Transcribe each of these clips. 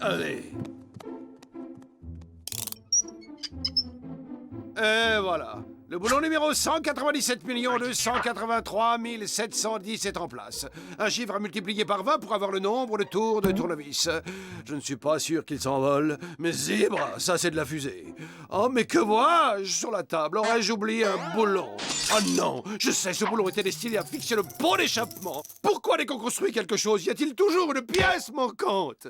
Allez. Et voilà. Le boulon numéro 197 283 710 est en place. Un chiffre à multiplier par 20 pour avoir le nombre de tours de tournevis. Je ne suis pas sûr qu'il s'envole, mais zèbre, ça c'est de la fusée. Oh, mais que vois-je sur la table? Aurais-je oublié un boulon? Oh non, je sais, ce boulon était destiné à fixer le pot d'échappement. Pourquoi dès qu'on construit quelque chose, y a-t-il toujours une pièce manquante?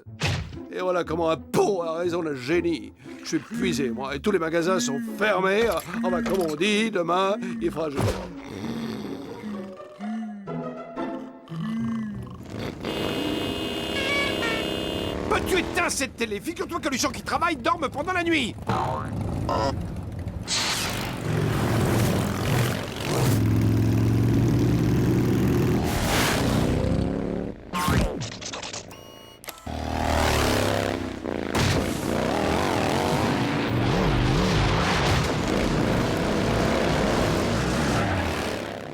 Et voilà comment un pot a raison de génie. Je suis épuisé, moi, et tous les magasins sont fermés. Oh, bah, comme on dit, demain, il fera jour. Peux-tu éteindre cette télé? Figure-toi que les gens qui travaillent dorment pendant la nuit.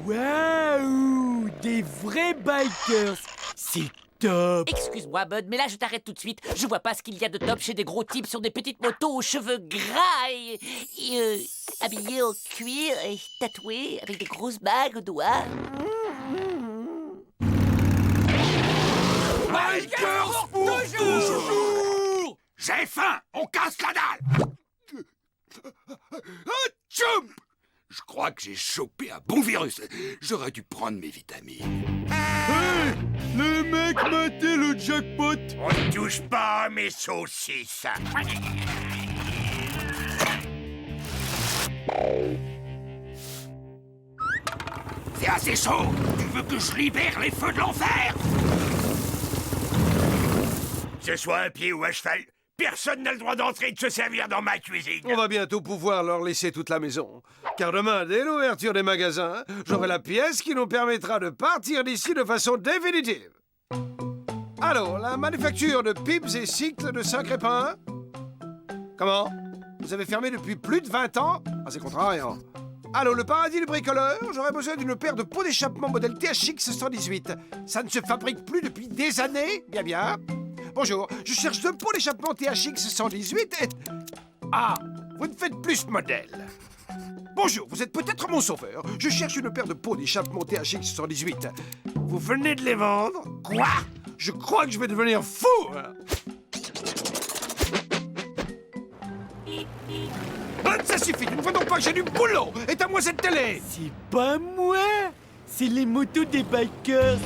Waouh! Des vrais bikers! C'est top! Excuse-moi, Bud, mais là, je t'arrête tout de suite. Je vois pas ce qu'il y a de top chez des gros types sur des petites motos aux cheveux gras et habillés en cuir et tatoués avec des grosses bagues aux doigts. Bikers pour toujours! J'ai faim! On casse la dalle! Tchoum! Je crois que j'ai chopé un bon virus. J'aurais dû prendre mes vitamines. Hey! Le mec matait le jackpot! On ne touche pas à mes saucisses. C'est assez chaud. Tu veux que je libère les feux de l'enfer? Que ce soit à pied ou à cheval, personne n'a le droit d'entrer et de se servir dans ma cuisine. On va bientôt pouvoir leur laisser toute la maison. Car demain, dès l'ouverture des magasins, j'aurai la pièce qui nous permettra de partir d'ici de façon définitive. Alors, la manufacture de pipes et cycles de Saint-Crépin? Comment? Vous avez fermé depuis plus de 20 ans? Ah, c'est contrariant. Allô, le paradis du bricoleur? J'aurais besoin d'une paire de pots d'échappement modèle THX 118. Ça ne se fabrique plus depuis des années? Bien, bien. Bonjour, je cherche deux pots d'échappement THX 118 et... Ah, vous ne faites plus ce modèle. Bonjour, vous êtes peut-être mon sauveur. Je cherche une paire de pots d'échappement THX 118. Vous venez de les vendre? Quoi? Je crois que je vais devenir fou, hein. Ça suffit, tu ne vois donc pas que j'ai du boulot. Éteins-moi cette télé. C'est pas moi! C'est les motos des bikers!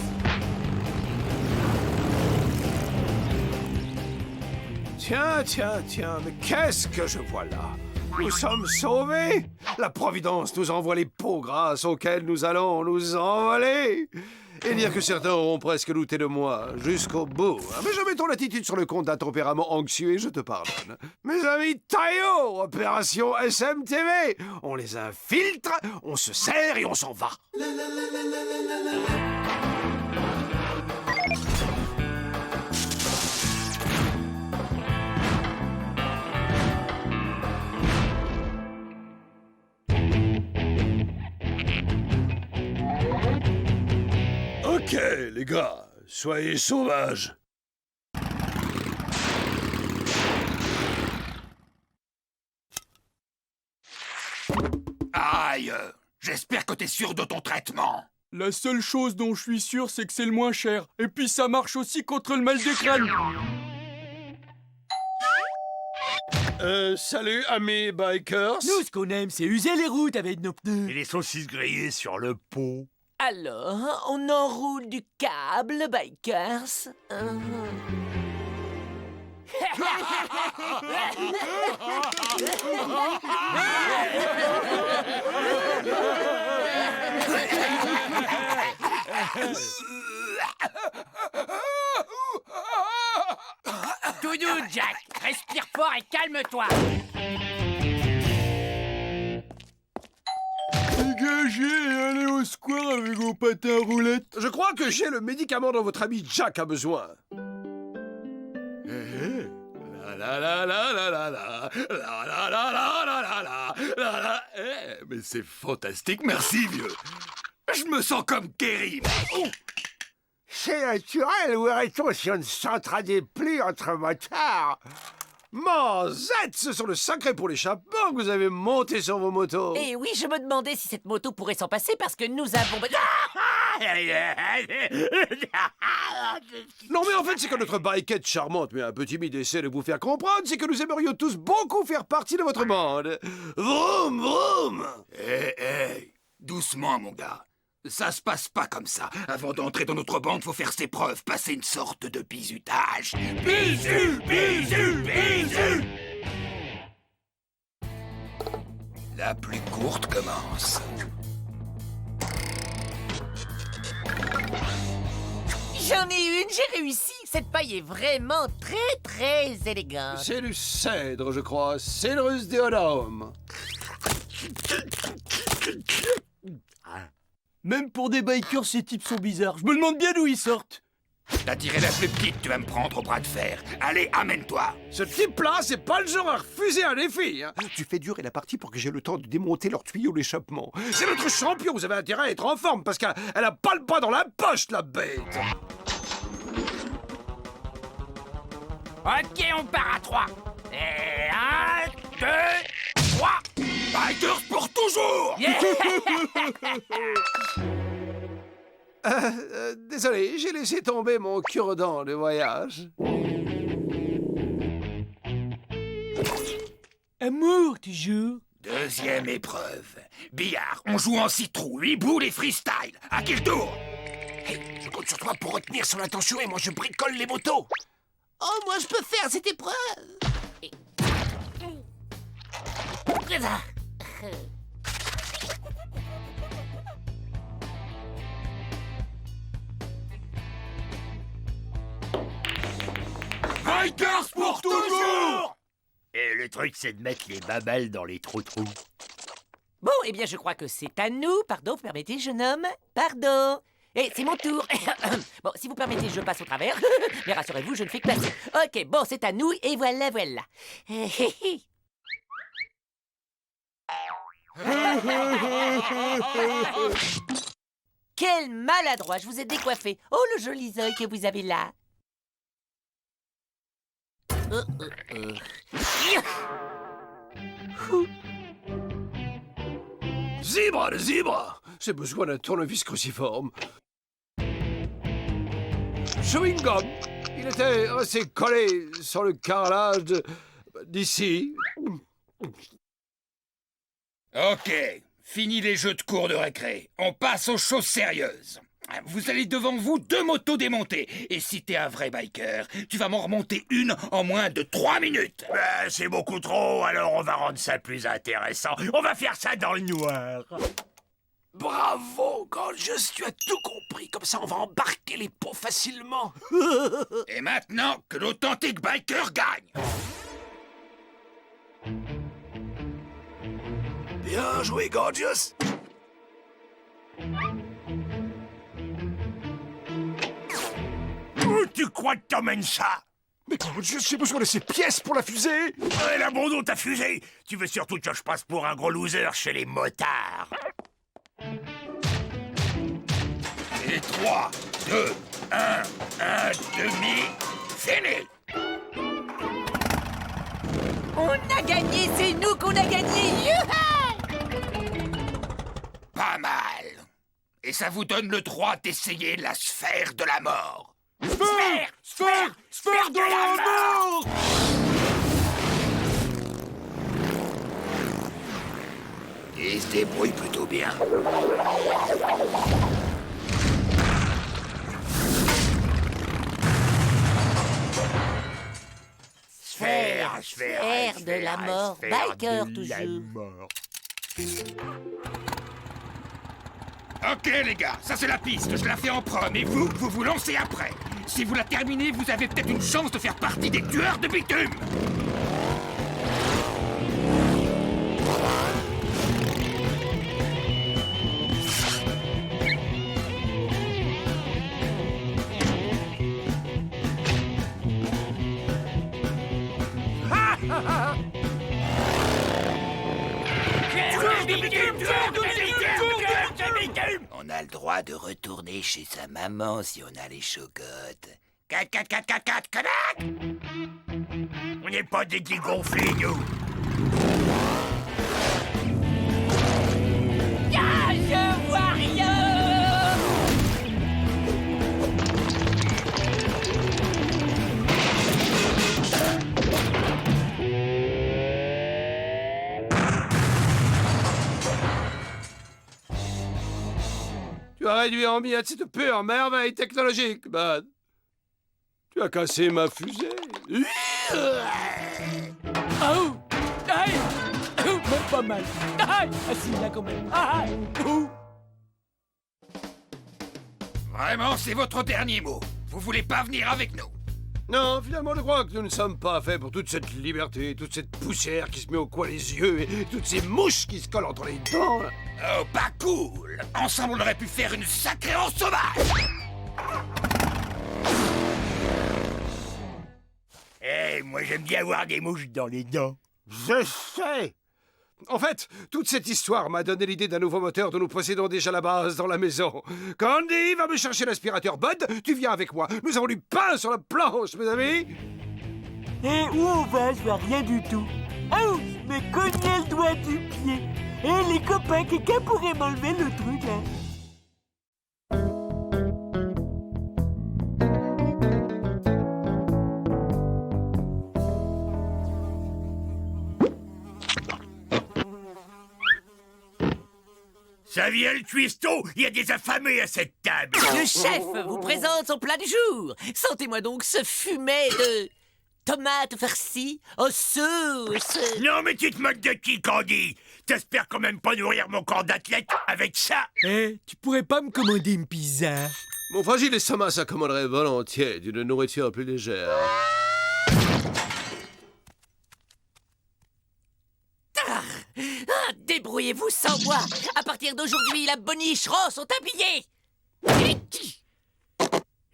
Tiens, mais qu'est-ce que je vois là? Nous sommes sauvés! La Providence nous envoie les pots grâces auxquels nous allons nous envoler! Et dire que certains auront presque douté de moi jusqu'au bout. Mais je mets ton attitude sur le compte d'un tempérament anxieux et je te pardonne. Mes amis Taillot, opération SMTV! On les infiltre, on se sert et on s'en va! Ok, les gars, soyez sauvages. Aïe! J'espère que t'es sûr de ton traitement. La seule chose dont je suis sûr, c'est que c'est le moins cher. Et puis ça marche aussi contre le mal de crâne. Salut, amis bikers. Nous, ce qu'on aime, c'est user les routes avec nos pneus. Et les saucisses grillées sur le pot. Alors, on enroule du câble, bikers. Tout doux, Jack. Respire fort et calme-toi. Dégagez et allez au square avec vos patins à roulettes. Je crois que j'ai le médicament dont votre ami Jack a besoin. La la la la la la la la la la la la la la la. Mais c'est fantastique, merci vieux. Je me sens comme Kerry. C'est naturel, où irait-on si on ne s'entraînait plus entre motards? Zette, ce sont le sacré pour l'échappement que vous avez monté sur vos motos. Et oui, je me demandais si cette moto pourrait s'en passer parce que nous avons... Non mais en fait, c'est que notre bikette charmante mais un peu timide essaie de vous faire comprendre, c'est que nous aimerions tous beaucoup faire partie de votre bande. Vroom, vroom. Hé, doucement, mon gars. Ça se passe pas comme ça. Avant d'entrer dans notre bande, faut faire ses preuves, passer une sorte de bizutage. Bisu, bisu, bisu. La plus courte commence. J'en ai une, j'ai réussi. Cette paille est vraiment très élégante. C'est du cèdre, je crois. Cedrus deodarum. Même pour des bikers, ces types sont bizarres. Je me demande bien d'où ils sortent. T'as tiré la plus petite, tu vas me prendre au bras de fer. Allez, amène-toi. Ce type-là, c'est pas le genre à refuser un défi. Hein. Tu fais durer la partie pour que j'ai le temps de démonter leur tuyau d'échappement. C'est notre champion, vous avez intérêt à être en forme parce qu'elle a pas le pas dans la poche, la bête. Ok, on part à 3. Et 1, 2, 3. Bikers pour toujours. Désolé, j'ai laissé tomber mon cure-dent de voyage. Amour, toujours. Deuxième épreuve. Billard, on joue en citrouille, 8 boules et freestyle. À qui le tour? Hey, je compte sur toi pour retenir son attention et moi je bricole les motos. Oh, moi je peux faire cette épreuve. Bikers pour toujours. Et le truc, c'est de mettre les babelles dans les trous. Bon, eh bien, je crois que c'est à nous. Pardon, vous permettez, jeune homme? Pardon. Et c'est mon tour. Bon, si vous permettez, je passe au travers. Mais rassurez-vous, je ne fais que passer. Ok, bon, c'est à nous, et voilà. Quel maladroit, je vous ai décoiffé. Oh, le joli œil que vous avez là. Zèbre, le zèbre. J'ai besoin d'un tournevis cruciforme. Chewing gum. Il était resté collé sur le carrelage d'ici. Ok, fini les jeux de cours de récré. On passe aux choses sérieuses. Vous avez devant vous 2 motos démontées. Et si t'es un vrai biker, tu vas m'en remonter une en moins de 3 minutes. C'est beaucoup trop, alors on va rendre ça plus intéressant. On va faire ça dans le noir. Bravo, Gorgeous, tu as tout compris. Comme ça, on va embarquer les pots facilement. Et maintenant, que l'authentique biker gagne. Bien joué, Gorgeous. Où tu crois que t'emmènes ça? Mais Gorgeous, j'ai besoin de ces pièces pour la fusée. Elle abandonne ta fusée. Tu veux surtout que je passe pour un gros loser chez les motards. Et 3, 2, 1 demi, fini. On a gagné, c'est nous qu'on a gagné. Youha! Pas mal. Et ça vous donne le droit d'essayer la sphère de la mort. Sphère de la mort. Il se débrouille plutôt bien. Sphère de la mort. Biker, toujours. Ok les gars, ça c'est la piste, je la fais en premier, et vous vous lancez après. Si vous la terminez, vous avez peut-être une chance de faire partie des tueurs de bitume. On a le droit de retourner chez sa maman si on a les chocottes. 4, 4, 4, 4, 4, connard! On n'est pas des dégonflés, nous. Ah, je vois rien. Tu as réduit en miettes cette pure merveille technologique, Bud. Tu as cassé ma fusée. Oh! Aïe! Oh, même pas mal. Aïe! Ah si, là quand même. Aïe! Oh! Vraiment, c'est votre dernier mot. Vous voulez pas venir avec nous? Non, finalement, je crois que nous ne sommes pas faits pour toute cette liberté, toute cette poussière qui se met au coin des yeux et toutes ces mouches qui se collent entre les dents. Oh, pas cool! Ensemble, on aurait pu faire une sacrée en sauvage! Moi j'aime bien avoir des mouches dans les dents. Je sais. En fait, toute cette histoire m'a donné l'idée d'un nouveau moteur dont nous possédons déjà la base dans la maison. Candy, va me chercher l'aspirateur. Bud, tu viens avec moi. Nous avons du pain sur la planche, mes amis. Et où on va, je vois rien du tout. Oh, je me cognais le doigt du pied. Et les copains, quelqu'un pourrait m'enlever le truc, là? Ça vient le cuistot, il y a des affamés à cette table. Le chef vous présente son plat du jour. Sentez-moi donc ce fumet de tomates farcies aux sauces. Non mais tu te moques de qui, Candy? T'espères quand même pas nourrir mon corps d'athlète avec ça? Eh, tu pourrais pas me commander une pizza? Mon fragile estomac s'accommoderait volontiers d'une nourriture plus légère. Ah, débrouillez-vous sans moi. À partir d'aujourd'hui, la boniche rose sont habillés.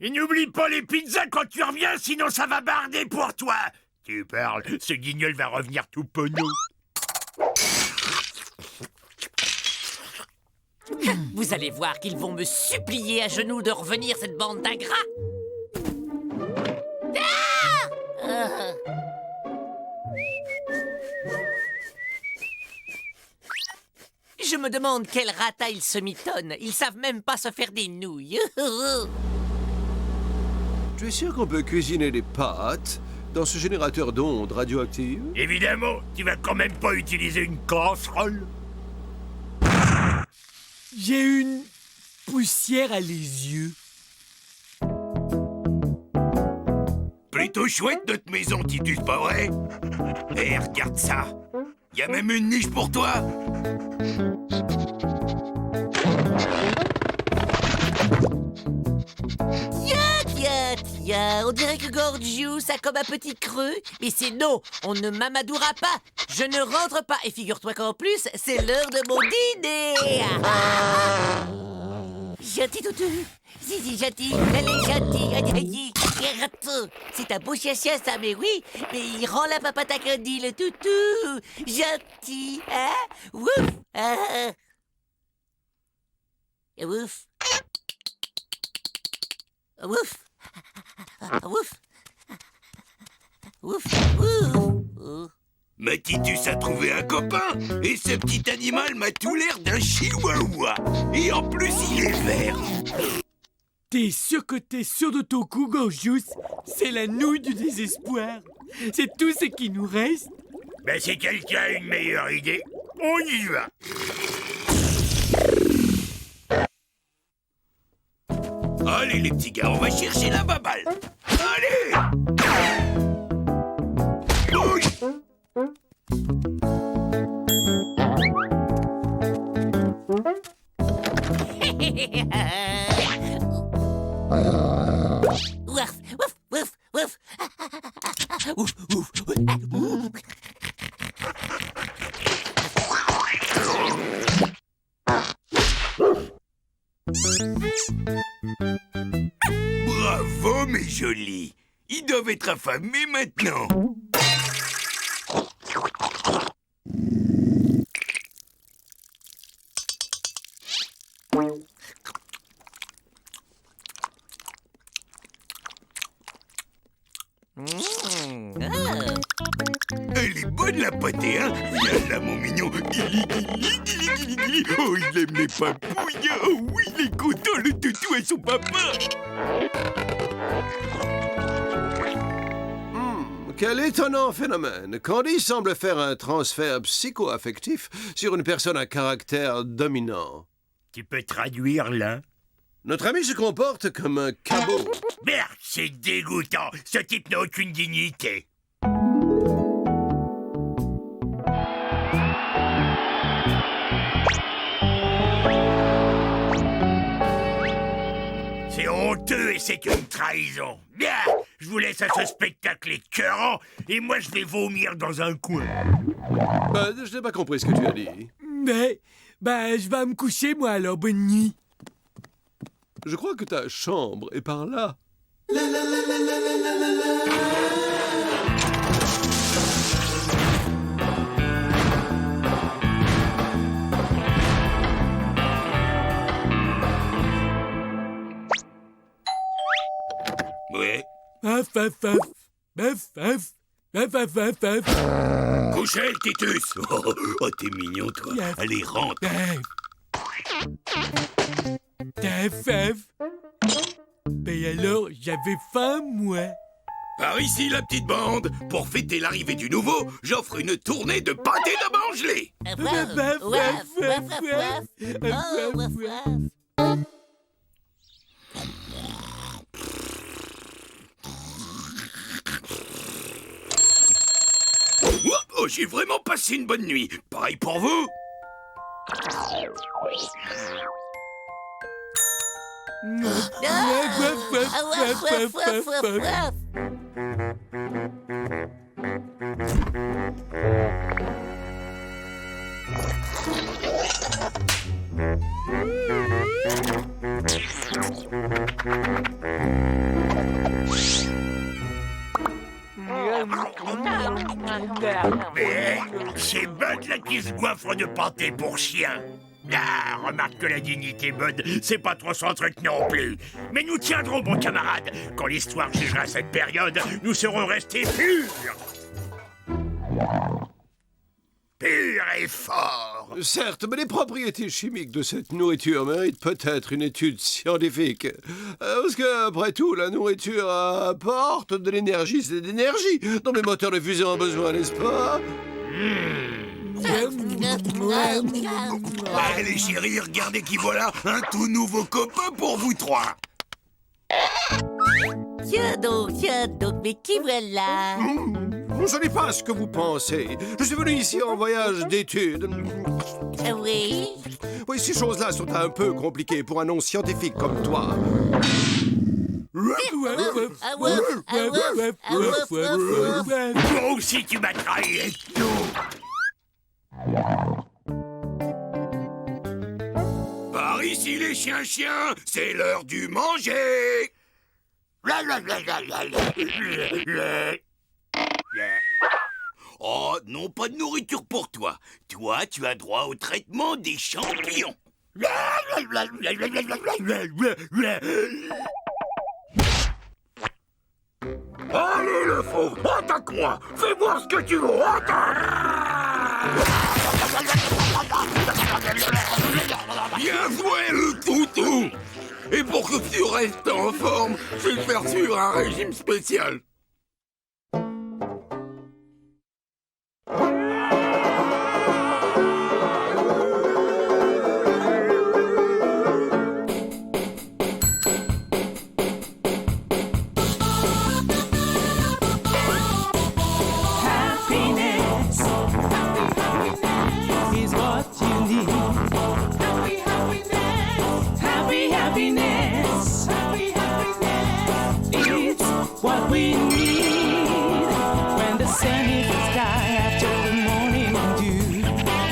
Et n'oublie pas les pizzas quand tu reviens, sinon ça va barder pour toi. Tu parles, ce guignol va revenir tout penaud. Vous allez voir qu'ils vont me supplier à genoux de revenir, cette bande d'ingrats. Ah! Je me demande quel rata ils se mitonnent. Ils savent même pas se faire des nouilles. Tu es sûr qu'on peut cuisiner des pâtes dans ce générateur d'ondes radioactives? Évidemment, tu vas quand même pas utiliser une casserole. J'ai une poussière à les yeux. Plutôt chouette notre maison, Titus, pas vrai? Eh, regarde ça. Y a même une niche pour toi. Tiens, on dirait que Gorgius a comme un petit creux. Mais c'est non, on ne m'amadoura pas. Je ne rentre pas. Et figure-toi qu'en plus, c'est l'heure de mon dîner. Gentil toutou. Si, gentil. Elle est gentille. C'est un beau chien ça, mais oui. Mais il rend la papata Candy, le toutou. Gentil, hein? Wouf. Wouf. Wouf. Wouf. Wouf. Wouf. Mais Titus a trouvé un copain. Et ce petit animal m'a tout l'air d'un chihuahua. Et en plus, il est vert. T'es sûr de ton coup, Gorgius? C'est la nouille du désespoir. C'est tout ce qui nous reste. Ben, si quelqu'un a une meilleure idée, on y va. Allez, les petits gars, on va chercher la baballe. Allez! Bouge! Wouf, wouf, wouf, wouf. Ouf, ouf. Bravo, mes jolis. Ils doivent être affamés maintenant. Elle est bonne la pâtée, hein? Viens là, mon mignon. Guili, guili, guili, guili, guili. Oh, il aime les papouilles. Oh oui, il est content, le toutou et son papa. Quel étonnant phénomène. Candy semble faire un transfert psycho-affectif sur une personne à caractère dominant. Tu peux traduire, là? Notre ami se comporte comme un cabot. Merde, c'est dégoûtant. Ce type n'a aucune dignité. C'est honteux et c'est une trahison. Bien, je vous laisse à ce spectacle écœurant et moi je vais vomir dans un coin. Je n'ai pas compris ce que tu as dit. Mais, je vais me coucher, moi, alors. Bonne nuit. Je crois que ta chambre est par là. Ouais. Paf, paf, paf. Paf, paf. Paf, paf, paf, paf. Couchez, Titus. Oh, t'es mignon, toi. Yes. Allez, rentre. Paf, paf. Ben alors, j'avais faim, moi. Par ici, la petite bande. Pour fêter l'arrivée du nouveau, j'offre une tournée de pâté d'Abangelé. Waf, waf, waf, waf, waf. Oh, waf, waf. Oh, j'ai vraiment passé une bonne nuit. Pareil pour vous. Ah, waf, waf, waf, waf, waf. Mais c'est Bud là qui se goinfre de pâté pour chien. Ah, remarque que la dignité, Bud, c'est pas trop son truc non plus. Mais nous tiendrons, bon camarade. Quand l'histoire jugera cette période, nous serons restés purs. Purs et forts. Certes, mais les propriétés chimiques de cette nourriture méritent peut-être une étude scientifique. Parce que, après tout, la nourriture apporte de l'énergie, c'est de l'énergie dont les moteurs de fusion ont besoin, n'est-ce pas? Allez, chérie, regardez qui voilà, un tout nouveau copain pour vous trois. Tiens donc, mais qui voilà? Ce n'est pas ce que vous pensez. Je suis venu ici en voyage d'études. Oui? Oui, ces choses-là sont un peu compliquées pour un non-scientifique comme toi. Toi aussi, tu m'as trahi, Par ici, les chiens, c'est l'heure du manger. Oh, non, pas de nourriture pour toi. Toi, tu as droit au traitement des champignons. Allez, le faux, attaque-moi. Fais voir ce que tu veux. Bien joué, le toutou. Et pour que tu restes en forme, je vais te faire suivre un régime spécial. What we need when the sun hits the sky after the morning dew.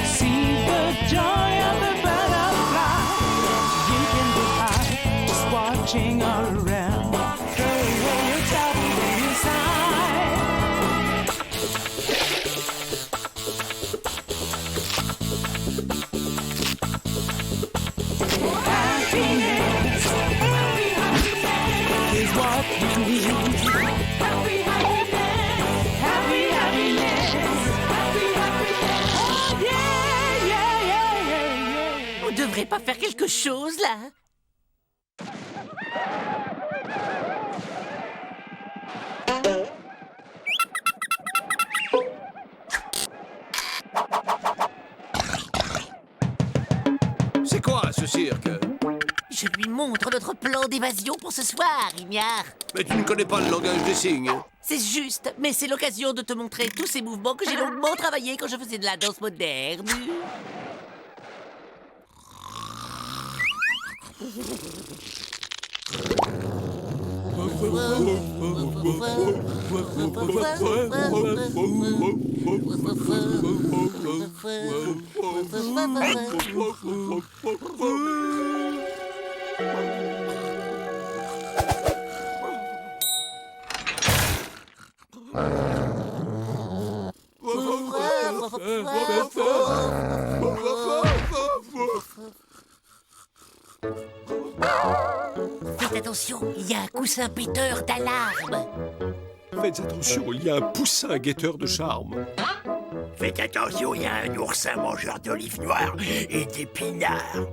See the joy of the butterfly. You can be high just watching all around. Throw away your troubles and your happiness is what we need. Happy, happiness. faire quelque chose, là? C'est quoi ce cirque? Je lui montre notre plan d'évasion pour ce soir, Ignare. Mais tu ne connais pas le langage des signes. C'est juste, mais c'est l'occasion de te montrer tous ces mouvements que j'ai longuement travaillés quand je faisais de la danse moderne. Faites attention, il y a un coussin péteur d'alarme. Faites attention, il y a un poussin guetteur de charme. Faites attention, il y a un oursin mangeur d'olives noires et d'épinards.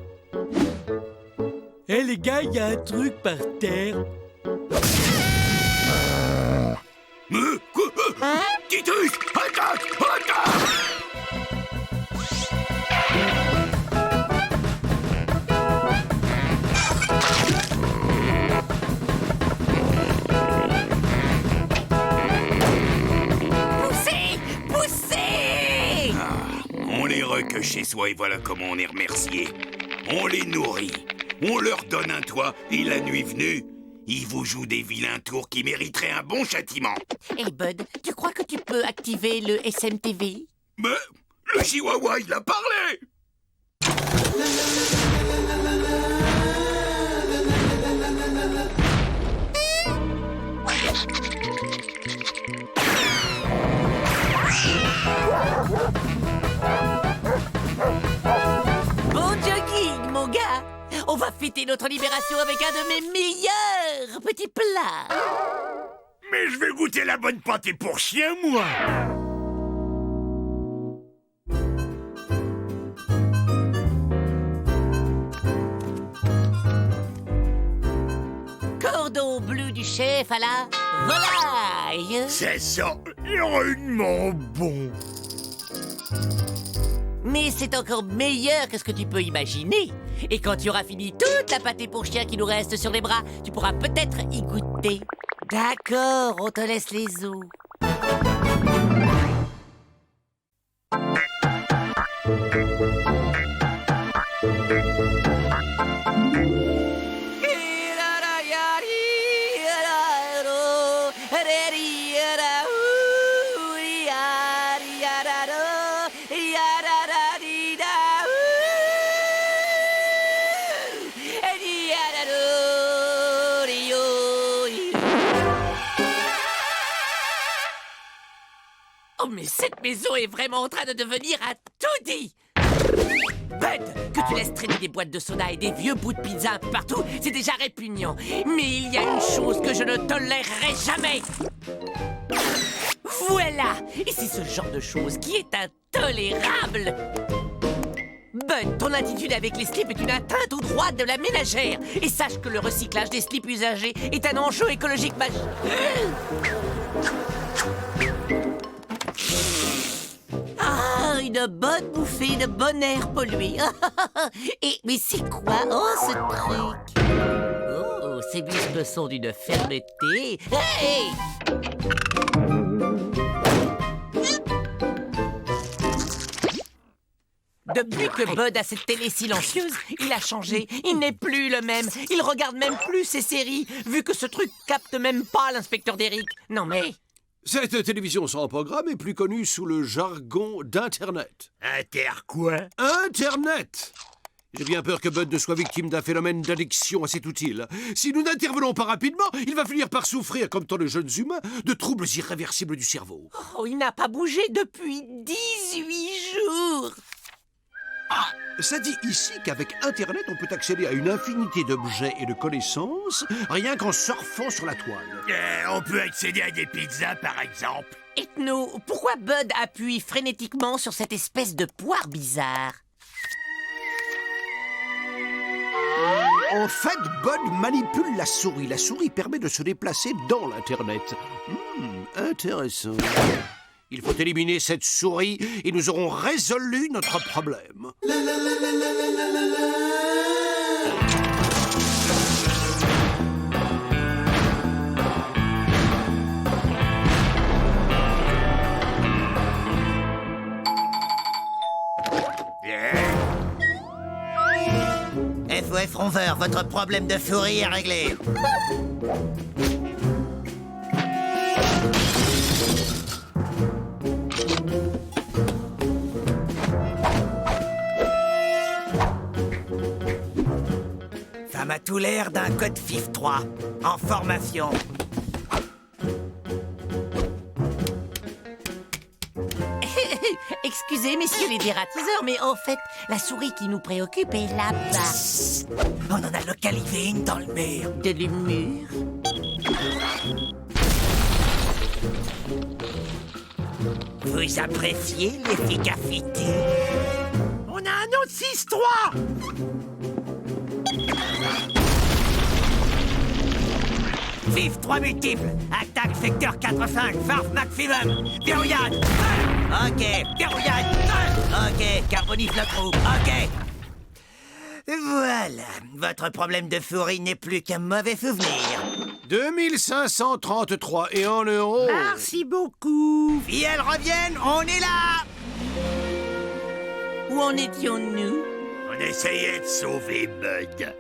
Eh les gars, il y a un truc par terre. Titus, attaque, attaque! Poussez! Poussez! On les recueille chez soi et voilà comment on est remercié. On les nourrit, on leur donne un toit et la nuit venue, ils vous jouent des vilains tours qui mériteraient un bon châtiment. Hey Bud, tu crois que tu peux activer le SMTV? Mais le chihuahua, il a parlé! Bon jogging, mon gars! On va fêter notre libération avec un de mes meilleurs petits plats! Mais je vais goûter la bonne pâtée pour chien, moi! Cordon bleu du chef à la volaille! C'est ça, rudement bon! Mais c'est encore meilleur que ce que tu peux imaginer. Et quand tu auras fini toute la pâtée pour chien qui nous reste sur les bras, tu pourras peut-être y goûter. D'accord, on te laisse les os. Oh, mais cette maison est vraiment en train de devenir un taudis! Bud, que tu laisses traîner des boîtes de soda et des vieux bouts de pizza un peu partout, c'est déjà répugnant. Mais il y a une chose que je ne tolérerai jamais. Voilà! Et c'est ce genre de chose qui est intolérable. Bud, ton attitude avec les slips est une atteinte aux droits de la ménagère. Et sache que le recyclage des slips usagés est un enjeu écologique majeur. Ah, une bonne bouffée de bon air pollué. Et mais c'est quoi, ce truc? Oh, ces muscles sont d'une fermeté. Hey! Depuis que Bud a cette télé silencieuse, il a changé. Il n'est plus le même. Il regarde même plus ses séries, vu que ce truc capte même pas l'inspecteur d'Eric. Non mais... Cette télévision sans programme est plus connue sous le jargon d'Internet. Inter quoi? Internet! J'ai bien peur que Bud ne soit victime d'un phénomène d'addiction à cet outil. Si nous n'intervenons pas rapidement, il va finir par souffrir, comme tant de jeunes humains, de troubles irréversibles du cerveau. Oh, il n'a pas bougé depuis 18 jours. Ça dit ici qu'avec Internet, on peut accéder à une infinité d'objets et de connaissances, rien qu'en surfant sur la toile. On peut accéder à des pizzas, par exemple. Ethno, pourquoi Bud appuie frénétiquement sur cette espèce de poire bizarre? En fait, Bud manipule la souris. La souris permet de se déplacer dans l'Internet. Intéressant. Il faut éliminer cette souris et nous aurons résolu notre problème. FOF Ronveur, votre problème de souris est réglé. Ça m'a tout l'air d'un code FIF 3 en formation. Excusez, messieurs les dératiseurs, mais en fait, la souris qui nous préoccupe est là-bas. On en a localisé une dans le mur. De l'humour. Vous appréciez l'efficacité? On a un autre 6-3! Vive 3 multiples. Attaque secteur 4-5. Farf maximum. Verrouillade. Ok. Verrouillade. Ok. Carbonise le trou. Ok. Voilà. Votre problème de souris n'est plus qu'un mauvais souvenir. 2533 et en euros. Merci beaucoup. Si elles reviennent, on est là. Où en étions-nous? On essayait de sauver Bud.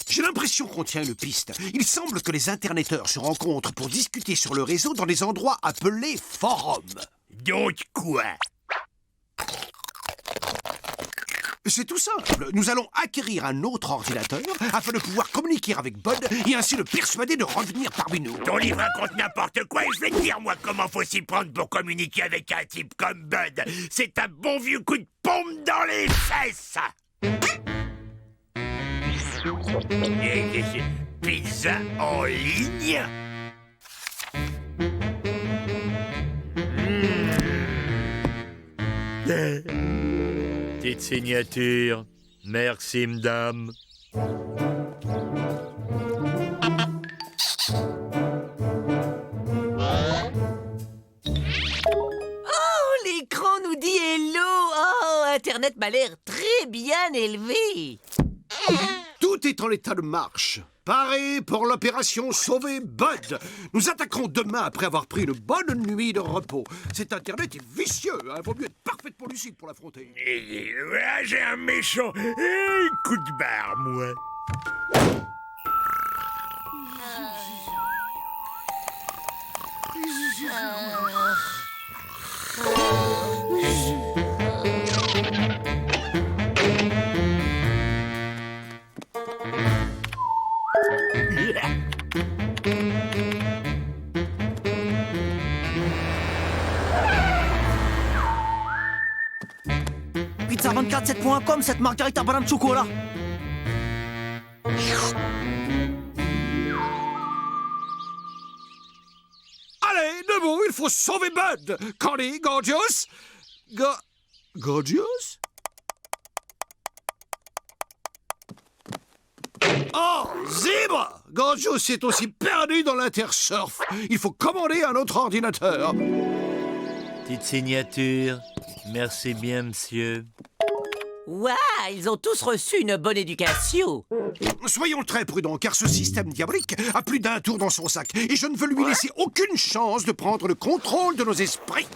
J'ai l'impression qu'on tient une piste. Il semble que les internetteurs se rencontrent pour discuter sur le réseau dans des endroits appelés forums. Donc quoi? C'est tout simple. Nous allons acquérir un autre ordinateur afin de pouvoir communiquer avec Bud et ainsi le persuader de revenir parmi nous. Ton livre raconte n'importe quoi et je vais te dire, moi, comment faut s'y prendre pour communiquer avec un type comme Bud. C'est un bon vieux coup de pompe dans les fesses. Pizza en ligne? Petite signature. Merci, madame. L'écran nous dit hello. Oh, Internet m'a l'air très bien élevé. Tout est en état de marche. Paré pour l'opération Sauver Bud. Nous attaquerons demain après avoir pris une bonne nuit de repos. Cet Internet est vicieux. Il vaut mieux être parfaitement lucide pour l'affronter. Et voilà, j'ai un méchant coup de barre, moi. Pizza247.com, cette margarita banane de chocolat. Allez, debout, il faut sauver Bud. Candy, Gorgios. Gorgios? Oh, Zèbre! Gorgios est aussi perdu dans l'intersurf. Il faut commander un autre ordinateur. Petite signature. Merci bien, monsieur. Waouh, ils ont tous reçu une bonne éducation. Soyons très prudents, car ce système diabolique a plus d'un tour dans son sac. Et je ne veux lui laisser aucune chance de prendre le contrôle de nos esprits.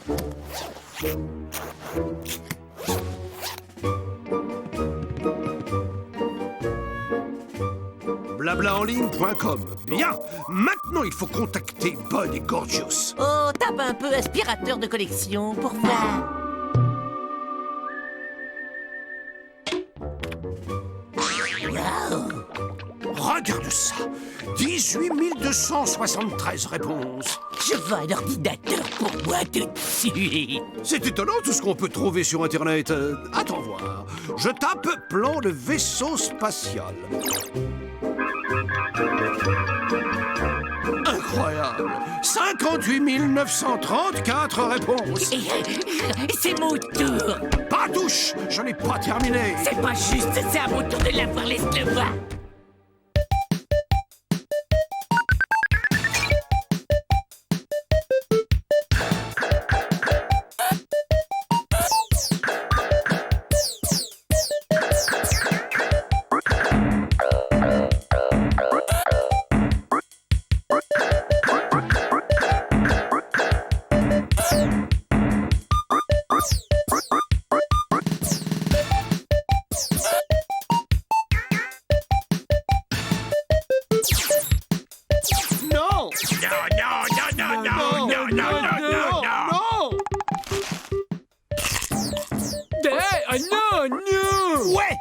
Blablaenligne.com. Bien, maintenant il faut contacter Bud et Gorgios. Oh, tape un peu aspirateur de collection pour voir. Regarde ça, 18 273 réponses. Je veux un ordinateur pour moi tout de suite. C'est étonnant tout ce qu'on peut trouver sur Internet. Attends voir. Je tape plan de vaisseau spatial. Incroyable. Incroyable. 58 934 réponses. C'est mon tour. Pas touche. Je n'ai pas terminé. C'est pas juste, c'est à mon tour de l'avoir, laisse-le voir. Non. Ah non, non! Ouais.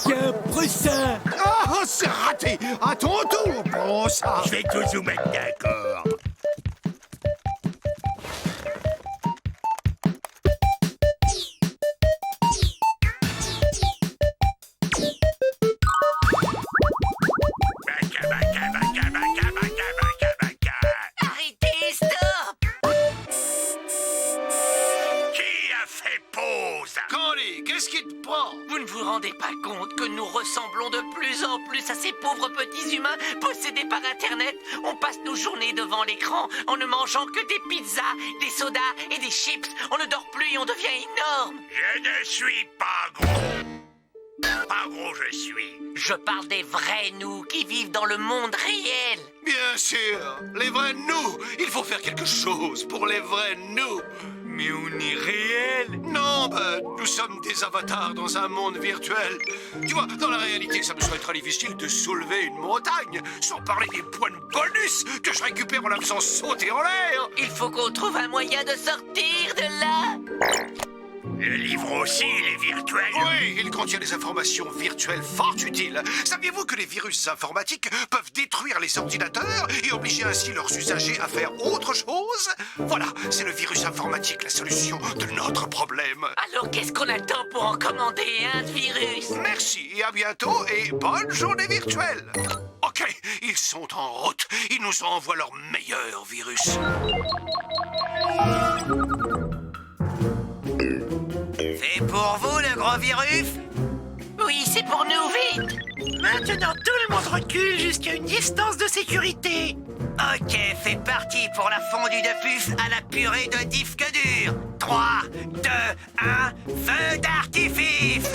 Tiens, prends ça! Ah, c'est raté. À ton tour, prends ça. Je vais tous vous mettre d'accord. Arrêtez, stop! Qui a fait pause? Candy, qu'est-ce qui te prend? Vous ne vous rendez pas compte que nous ressemblons de plus en plus à ces pauvres petits humains possédés par Internet? On passe nos journées devant l'écran en ne mangeant que des pizzas, des sodas et des chips. On ne dort plus et on devient énorme. Je ne suis pas gros. Pas gros, je suis. Je parle des vrais nous qui vivent dans le monde réel. Bien sûr, les vrais nous. Il faut faire quelque chose pour les vrais nous. Mais on est réel. Non, nous sommes des avatars dans un monde virtuel. Tu vois, dans la réalité, ça me serait très difficile de soulever une montagne, sans parler des points de bonus que je récupère en la faisant sauter en l'air. Il faut qu'on trouve un moyen de sortir de là. Le livre aussi, il est virtuel. Oui, il contient des informations virtuelles fort utiles. Saviez-vous que les virus informatiques peuvent détruire les ordinateurs et obliger ainsi leurs usagers à faire autre chose? Voilà, c'est le virus informatique la solution de notre problème. Alors qu'est-ce qu'on attend pour en commander un virus? Merci et à bientôt et bonne journée virtuelle. Ok, ils sont en route. Ils nous envoient leur meilleur virus. C'est pour vous, le gros virus? Oui, c'est pour nous, vite! Maintenant, tout le monde recule jusqu'à une distance de sécurité. Ok, c'est parti pour la fondue de puce à la purée de disque dur. 3, 2, 1, feu d'artifice!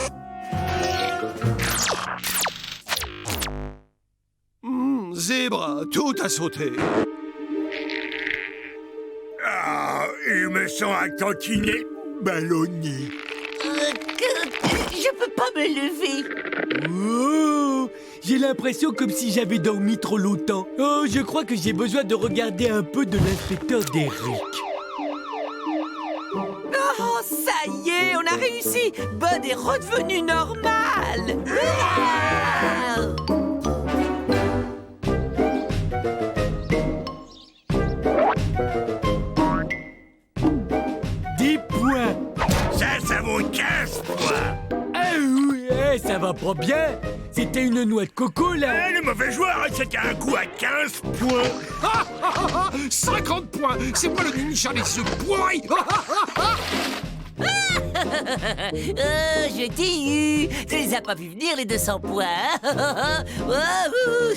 Zèbre, tout a sauté. Ah, je me sens à cantiner ballonné. Je peux pas me lever. Oh, j'ai l'impression comme si j'avais dormi trop longtemps. Oh, je crois que j'ai besoin de regarder un peu de l'inspecteur Derrick. Oh, ça y est, on a réussi. Bud est redevenu normal. Ah! Des points. Ça vaut 15 points. Ah oui, ça va pas bien. C'était une noix de coco, là. Le mauvais joueur, c'était un coup à 15 points. 50 points. C'est moi le ninja des œufs pourris. Je t'ai eu. Tu les as pas vu venir, les 200 points. Wouhou.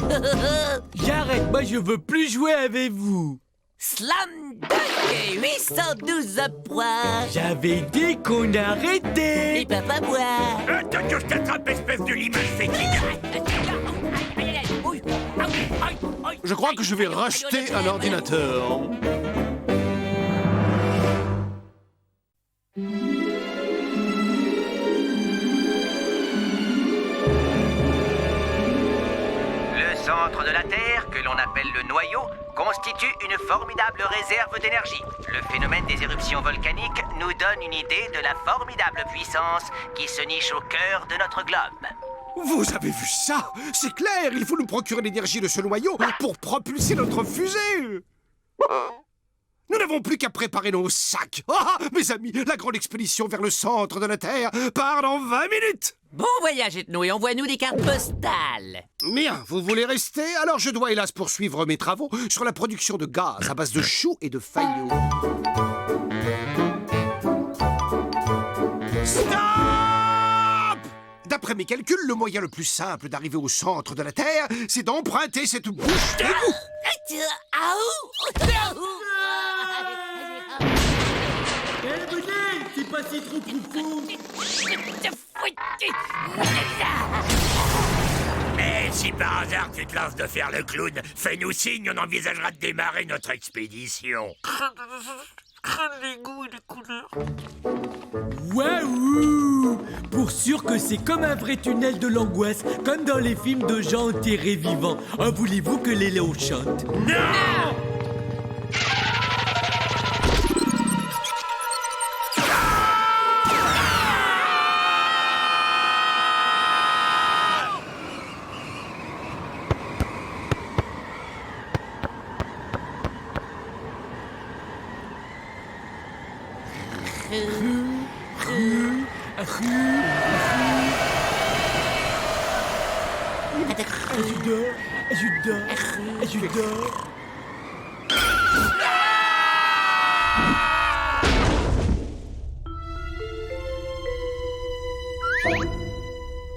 J'arrête, moi je veux plus jouer avec vous. Slam dunk, 812 points. J'avais dit qu'on arrêtait. Et papa moi. Attends que je t'attrape, espèce de limage fétide. Je crois que je vais racheter un ordinateur. Le centre de la Terre, que l'on appelle le noyau, constitue une formidable réserve d'énergie. Le phénomène des éruptions volcaniques nous donne une idée de la formidable puissance qui se niche au cœur de notre globe. Vous avez vu ça? C'est clair, il faut nous procurer l'énergie de ce noyau pour propulser notre fusée. Nous n'avons plus qu'à préparer nos sacs. Ah, mes amis, la grande expédition vers le centre de la Terre part dans 20 minutes. Bon voyage, Ethno, et envoie-nous des cartes postales. Bien, vous voulez rester? Alors je dois hélas poursuivre mes travaux sur la production de gaz à base de choux et de faillots. Stop! D'après mes calculs, le moyen le plus simple d'arriver au centre de la Terre, c'est d'emprunter cette bouche d'égout. C'est pas si trop profond. Mais si par hasard tu te lances de faire le clown, fais-nous signe, on envisagera de démarrer notre expédition. Les goûts et les couleurs. Waouh! Pour sûr que c'est comme un vrai tunnel de l'angoisse, comme dans les films de gens enterrés vivants. Ah, voulez-vous que les léos chantent? Non!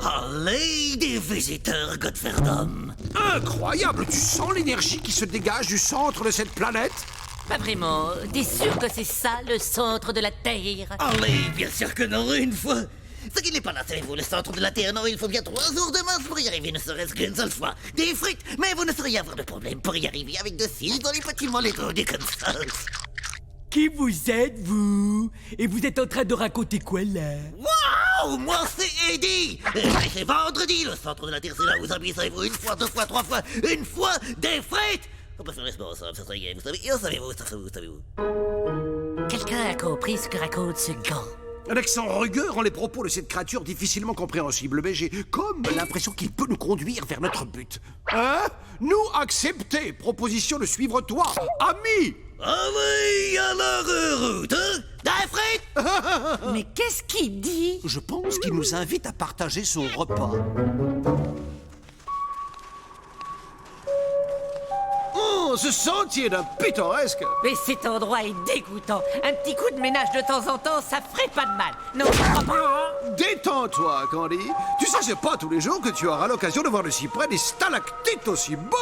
Allez, des visiteurs, Godferdom. Incroyable, tu sens l'énergie qui se dégage du centre de cette planète? Pas vraiment. T'es sûr que c'est ça, le centre de la Terre? Allez, bien sûr que non, une fois. Ce qui n'est pas là, savez-vous, le centre de la Terre, non, il faut bien 3 jours de marche pour y arriver, ne serait-ce qu'une seule fois. Des frites, mais vous ne sauriez avoir de problème pour y arriver avec de cils dans les petits mollets des comme ça. Qui vous êtes, vous? Et vous êtes en train de raconter quoi, là? Waouh, moi c'est Eddie. C'est vendredi, le centre de la Terre, c'est là où vous habillez, savez-vous, une fois, 2 fois, 3 fois, une fois, des frites. On peut faire les sports ensemble, ça serait bien, vous savez, savez-vous, savez-vous. Quelqu'un a compris ce que raconte ce gant. Un accent rugueux rend les propos de cette créature difficilement compréhensibles, mais j'ai comme l'impression qu'il peut nous conduire vers notre but. Hein? Nous accepter, proposition de suivre toi, ami! Ah oui, alors route, hein? Des frites? Mais qu'est-ce qu'il dit? Je pense qu'il nous invite à partager son repas. Oh, ce sentier d'un pittoresque! Mais cet endroit est dégoûtant. Un petit coup de ménage de temps en temps, ça ferait pas de mal. Non, je crois pas. Détends-toi, Candy. Tu sais, c'est pas tous les jours que tu auras l'occasion de voir de si près des stalactites aussi beaux.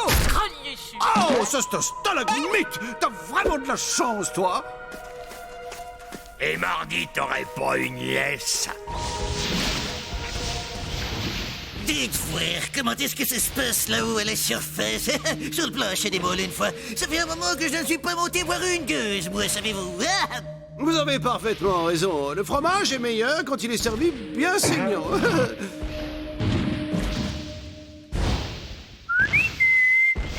Oh, ça c'est un stalagmite! T'as vraiment de la chance, toi! Et mardi, t'aurais pas une laisse. Dites voir, comment est-ce que ça se passe là-haut à la surface? Sur le plancher des moules une fois. Ça fait un moment que je ne suis pas monté voir une gueuse, moi, savez-vous? Vous avez parfaitement raison. Le fromage est meilleur quand il est servi bien saignant.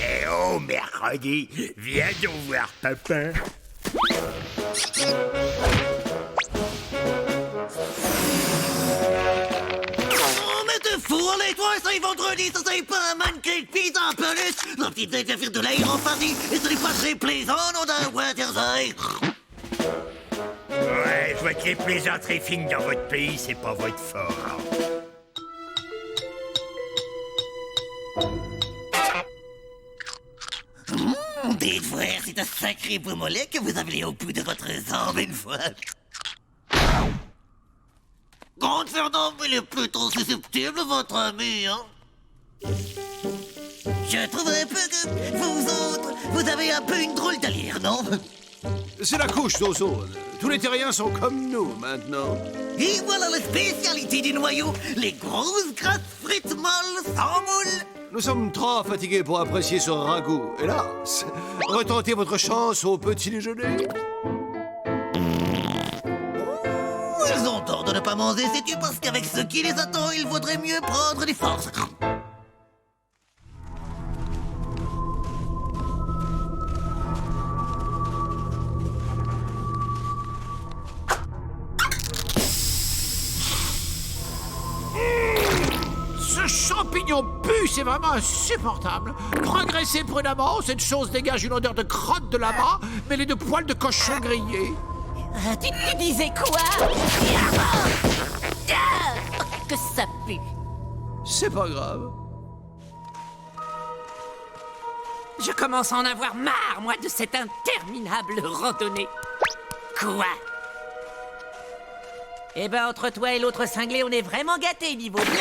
Eh oh, mercredi, viens donc voir papa. Allez, toi, ça est vendredi, ça c'est pas un mannequin de pizza en peluche. La petite tête à faire de l'air en Paris, et ce n'est pas très plaisant, non, d'un Waterside. Ouais, je vois que les plaisanteries fines dans votre pays, c'est pas votre fort. Dites voir, c'est un sacré beau mollet que vous avez au bout de votre jambe une fois. Godferdom, il est plutôt susceptible, votre ami, hein? Je trouve un peu que vous autres, vous avez un peu une drôle d'allure, non? C'est la couche d'ozone. Tous les terriens sont comme nous, maintenant. Et voilà la spécialité du noyau, les grosses grasses frites molles sans moule. Nous sommes trop fatigués pour apprécier ce ragoût. Hélas, retentez votre chance au petit déjeuner. Ils ont tort de ne pas manger, sais-tu, parce qu'avec ce qui les attend, il vaudrait mieux prendre des forces. champignons puent, c'est vraiment insupportable. Progressez prudemment, cette chose dégage une odeur de crotte de lama, mêlée de poils de cochon grillés. Tu disais quoi? Que ça pue. C'est pas grave. Je commence à en avoir marre, moi, de cette interminable randonnée. Quoi? Eh ben, entre toi et l'autre cinglé, on est vraiment gâtés niveau blague.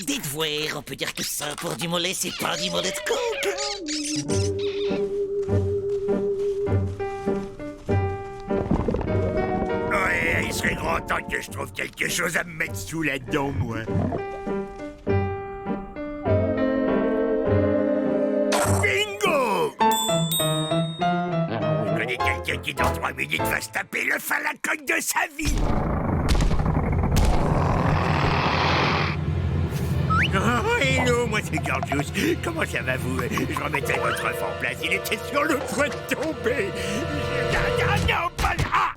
Dites voir, on peut dire que ça pour du mollet, c'est pas du mollet de coke. Ouais, il serait grand temps que je trouve quelque chose à me mettre sous la dent, moi. Bingo! Je connais quelqu'un qui, dans 3 minutes, va se taper le à la coque de sa vie. Oh, hello, moi c'est Georgius. Comment ça va, vous? Je remettais votre œuf en place. Il était sur le point de tomber. Non, pas là!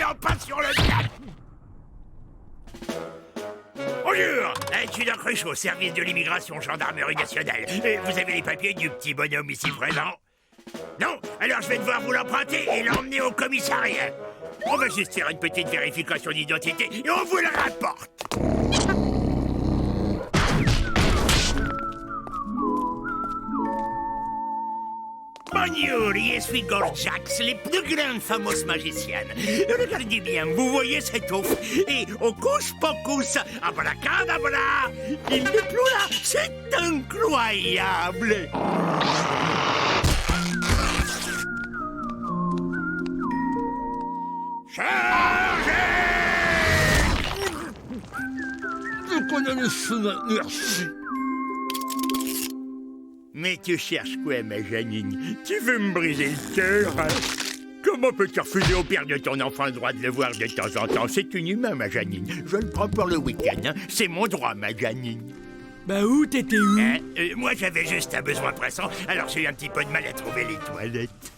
Non, pas sur le cap! Bonjour! Je suis Doc Ruchot, service de l'immigration, gendarmerie nationale. Vous avez les papiers du petit bonhomme ici présent? Non? Alors je vais devoir vous l'emprunter et l'emmener au commissariat. On va juste faire une petite vérification d'identité et on vous le rapporte. Bonjour, je suis Gorjax, les plus grandes fameuses magiciennes. Regardez bien, vous voyez cette ouf? Et Hocus Pocus, abracadabra, il n'est plus là, c'est incroyable. Chargez! Je connais le chemin, merci. Mais tu cherches quoi, ma Janine? Tu veux me briser le cœur, hein? Comment peux-tu refuser au père de ton enfant le droit de le voir de temps en temps? C'est inhumain, ma Janine. Je le prends pour le week-end, hein? C'est mon droit, ma Janine. Bah où t'étais où? Moi, j'avais juste un besoin pressant, alors j'ai eu un petit peu de mal à trouver les toilettes.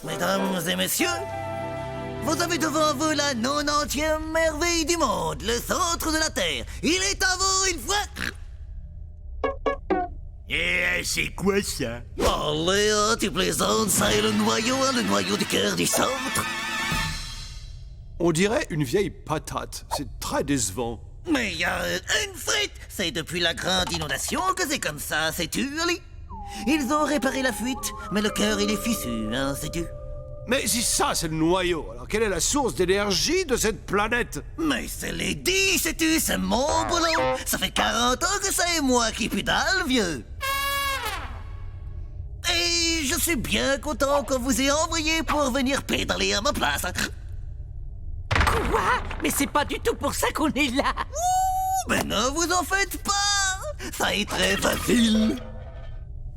Mesdames et messieurs, vous avez devant vous la 90e merveille du monde, le centre de la Terre. Il est à vous une fois... Et c'est quoi ça? Allez, tu plaisantes, ça est le noyau du cœur du centre. On dirait une vieille patate. C'est très décevant. Mais il y a une frite. C'est depuis la grande inondation que c'est comme ça, sais-tu, Ali? Ils ont réparé la fuite, mais le cœur il est fissu, hein, sais-tu? Mais si ça, c'est le noyau, alors quelle est la source d'énergie de cette planète? Mais c'est Lady, sais-tu, c'est mon boulot. Ça fait 40 ans que c'est moi qui pédale, vieux. Et je suis bien content qu'on vous ait envoyé pour venir pédaler à ma place. Quoi? Mais c'est pas du tout pour ça qu'on est là. Ouh, mais ne vous en faites pas. Ça est très facile.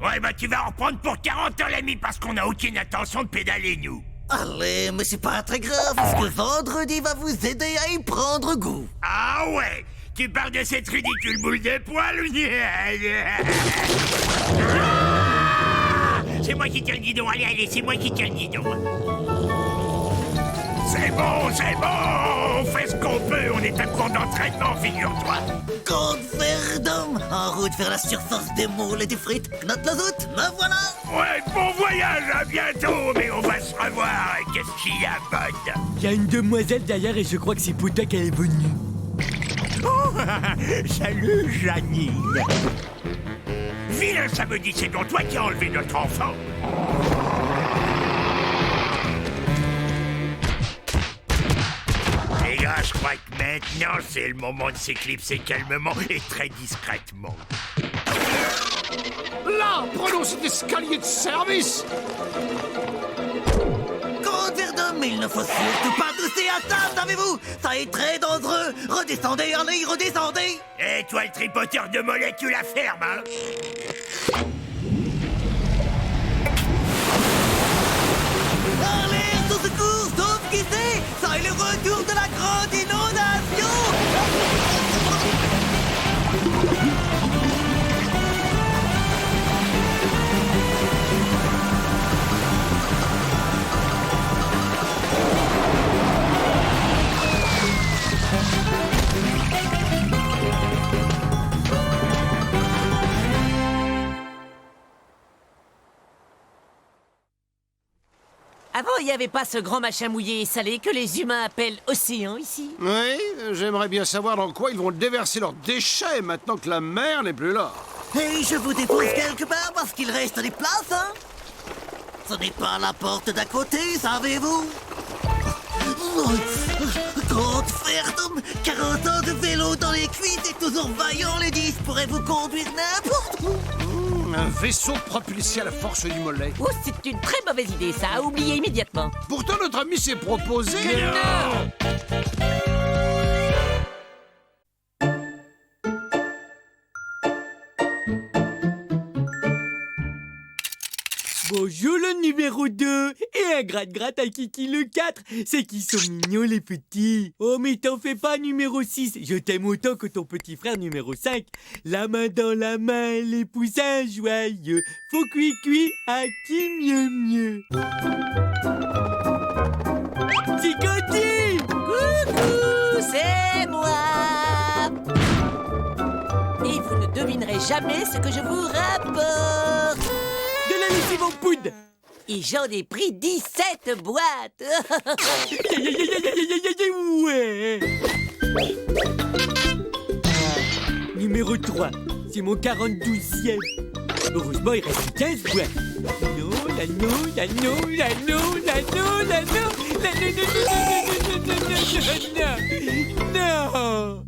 Ouais, bah tu vas en reprendre pour 40 ans, l'ami, parce qu'on n'a aucune intention de pédaler, nous. Allez, mais c'est pas très grave, parce que vendredi va vous aider à y prendre goût. Ah ouais? Tu parles de cette ridicule boule de poil? C'est moi qui tiens le guidon, allez, c'est moi qui tiens le guidon. C'est bon, on fait ce qu'on peut, on est à court d'entraînement, figure-toi. Code Verdun, en route vers la surface des moules et des frites. Note la zoute, me voilà. Ouais, bon voyage, à bientôt, mais on va se revoir, qu'est-ce qu'il y a, Bud? Il y a une demoiselle derrière et je crois que c'est pour toi qu'elle est venue. Oh, salut, Janine. Vilain samedi, c'est donc toi qui as enlevé notre enfant. Les gars, je crois que maintenant, c'est le moment de s'éclipser calmement et très discrètement. Là, prenons cet escalier de service. Code Verdun, Mais il ne faut surtout pas tousser à table, savez-vous? Ça est très dangereux. Redescendez, allez, redescendez. Et toi, le tripoteur de mollet, tu la fermes, hein? Alerte au secours, sauf qui sait. Ça est le retour de la grande inondation. Avant, il n'y avait pas ce grand machin mouillé et salé que les humains appellent océan ici. Oui, j'aimerais bien savoir dans quoi ils vont déverser leurs déchets maintenant que la mer n'est plus là. Et je vous dépose quelque part parce qu'il reste des places, hein? Ce n'est pas la porte d'à côté, savez-vous? Grande frère d'homme, 40 ans de vélo dans les cuisses et toujours vaillant, les 10 pourraient vous conduire n'importe où. Un vaisseau propulsé à la force du mollet. Oh, c'est une très mauvaise idée, ça, à oublier immédiatement. Pourtant, notre ami s'est proposé. Bonjour le numéro 2 et un gratte-gratte à Kiki le 4. C'est qu'ils sont mignons les petits. Oh mais t'en fais pas numéro 6. Je t'aime autant que ton petit frère numéro 5. La main dans la main, les poussins joyeux. Faut cuit à qui mieux. C'est Candy. Coucou, c'est moi. Et vous ne devinerez jamais ce que je vous rapporte. De la lessive en poudre. Et j'en ai pris 17 boîtes. Ouais. Numéro 3, c'est mon 42e. Heureusement, il reste 15 boîtes. Non.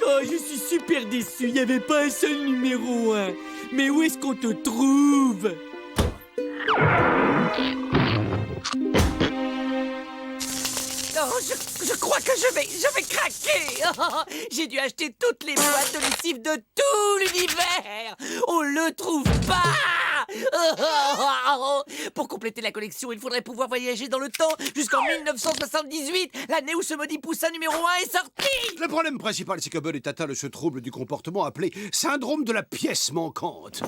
Oh, je suis super déçu, il n'y avait pas un seul numéro 1. Mais où est-ce qu'on te trouve? Oh, je crois que je vais craquer. Oh, j'ai dû acheter toutes les boîtes de lessive de tout l'univers. On le trouve pas. Oh, pour compléter la collection, il faudrait pouvoir voyager dans le temps jusqu'en 1978, l'année où ce maudit poussin numéro 1 est sorti. Le problème principal, c'est que Bud est atteint de ce trouble du comportement appelé syndrome de la pièce manquante.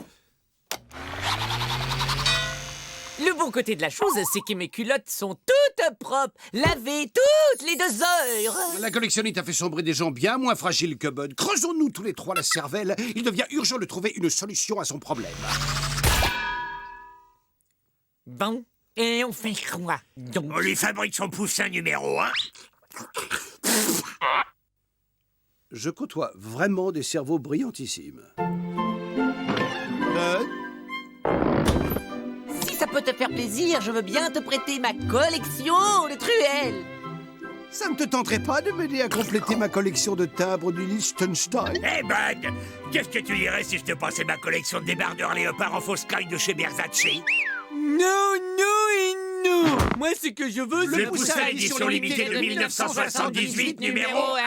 Le bon côté de la chose, c'est que mes culottes sont toutes propres, lavées toutes les 2 heures. La collectionnite a fait sombrer des gens bien moins fragiles que Bud. Creusons-nous tous les trois la cervelle. Il devient urgent de trouver une solution à son problème. Bon, et on fait quoi donc? On lui fabrique son poussin numéro 1. Je côtoie vraiment des cerveaux brillantissimes. Bud? Si ça peut te faire plaisir, je veux bien te prêter ma collection de truelles. Ça ne te tenterait pas de m'aider à compléter ma collection de timbres du Liechtenstein? Eh Bud, qu'est-ce que tu dirais si je te passais ma collection de débardeurs léopards en fausse caille de chez Versace? Non. Moi, ce que je veux, c'est Le poussin édition limitée de 1978, numéro 1.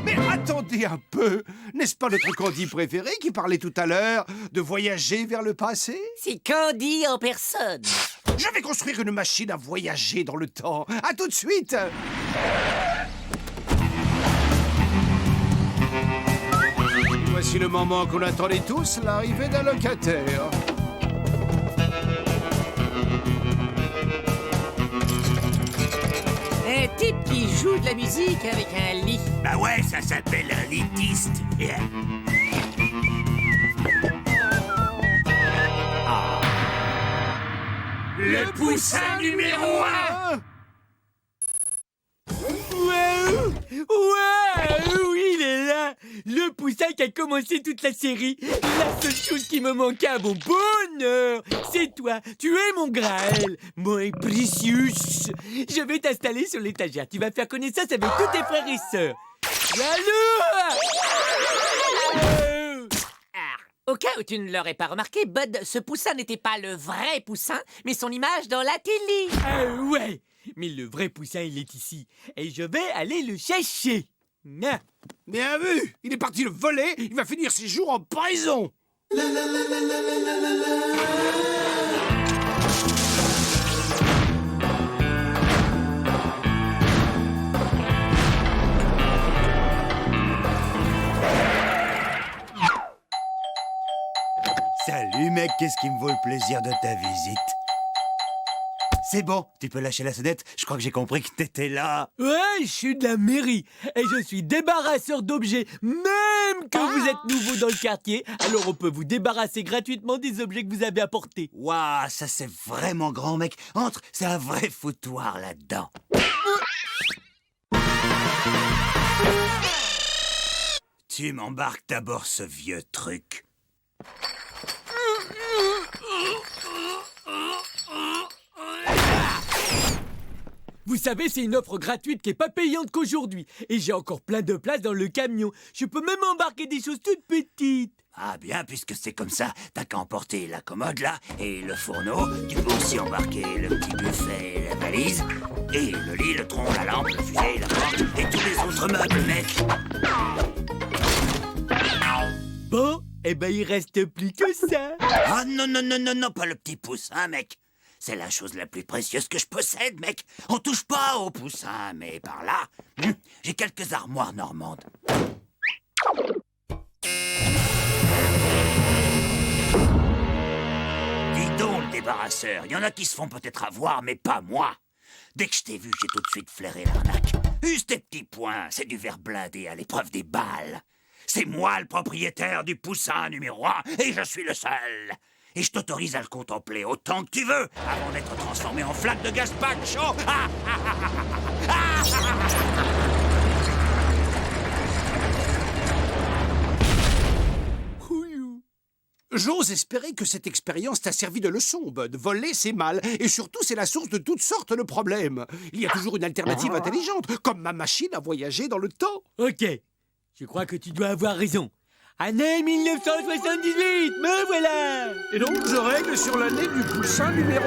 Mais attendez un peu. N'est-ce pas notre Candy préféré qui parlait tout à l'heure de voyager vers le passé? C'est Candy en personne. Je vais construire une machine à voyager dans le temps. À tout de suite. Voici le moment qu'on attendait tous, l'arrivée d'un locataire. Un type qui joue de la musique avec un lit. Bah ouais, ça s'appelle un litiste. Le poussin numéro 1. Waouh, il est là. Le poussin qui a commencé toute la série. La seule chose qui me manquait à mon bonheur, c'est toi. Tu es mon Graël, mon précieux. Je vais t'installer sur l'étagère. Tu vas faire connaissance avec tous tes frères et sœurs. Salut. Au cas où tu ne l'aurais pas remarqué, Bud, ce poussin n'était pas le vrai poussin, mais son image dans la télé. Ah ouais, mais le vrai poussin, il est ici. Et je vais aller le chercher. Na. Bien vu. Il est parti le voler. Il va finir ses jours en prison. Salut mec, qu'est-ce qui me vaut le plaisir de ta visite? C'est bon, tu peux lâcher la sonnette, je crois que j'ai compris que t'étais là. Ouais, je suis de la mairie et je suis débarrasseur d'objets, même que vous êtes nouveau dans le quartier, alors on peut vous débarrasser gratuitement des objets que vous avez apportés. Waouh, ça c'est vraiment grand mec. Entre, c'est un vrai foutoir là-dedans. Tu m'embarques d'abord ce vieux truc. Vous savez, c'est une offre gratuite qui est pas payante qu'aujourd'hui. Et j'ai encore plein de place dans le camion. Je peux même embarquer des choses toutes petites. Ah bien, puisque c'est comme ça, t'as qu'à emporter la commode là, et le fourneau. Tu peux aussi embarquer le petit buffet et la valise, et le lit, le tronc, la lampe, le fusée, la porte, et tous les autres meubles, mec. Bon, eh ben il reste plus que ça. Ah non, non, non, non, non, pas le petit poussin, mec. C'est la chose la plus précieuse que je possède, mec. On touche pas au poussin, mais par là, j'ai quelques armoires normandes. Dis donc, le débarrasseur, il y en a qui se font peut-être avoir, mais pas moi. Dès que je t'ai vu, j'ai tout de suite flairé l'arnaque. Use tes petits poings, c'est du verre blindé à l'épreuve des balles. C'est moi le propriétaire du poussin numéro 1, et je suis le seul. Et je t'autorise à le contempler autant que tu veux, avant d'être transformé en flaque de gazpacho. J'ose espérer que cette expérience t'a servi de leçon, Bud. Voler, c'est mal. Et surtout, c'est la source de toutes sortes de problèmes. Il y a toujours une alternative intelligente, comme ma machine à voyager dans le temps. Ok, je crois que tu dois avoir raison. Année 1978, me voilà. Et donc, je règle sur l'année du poussin numéro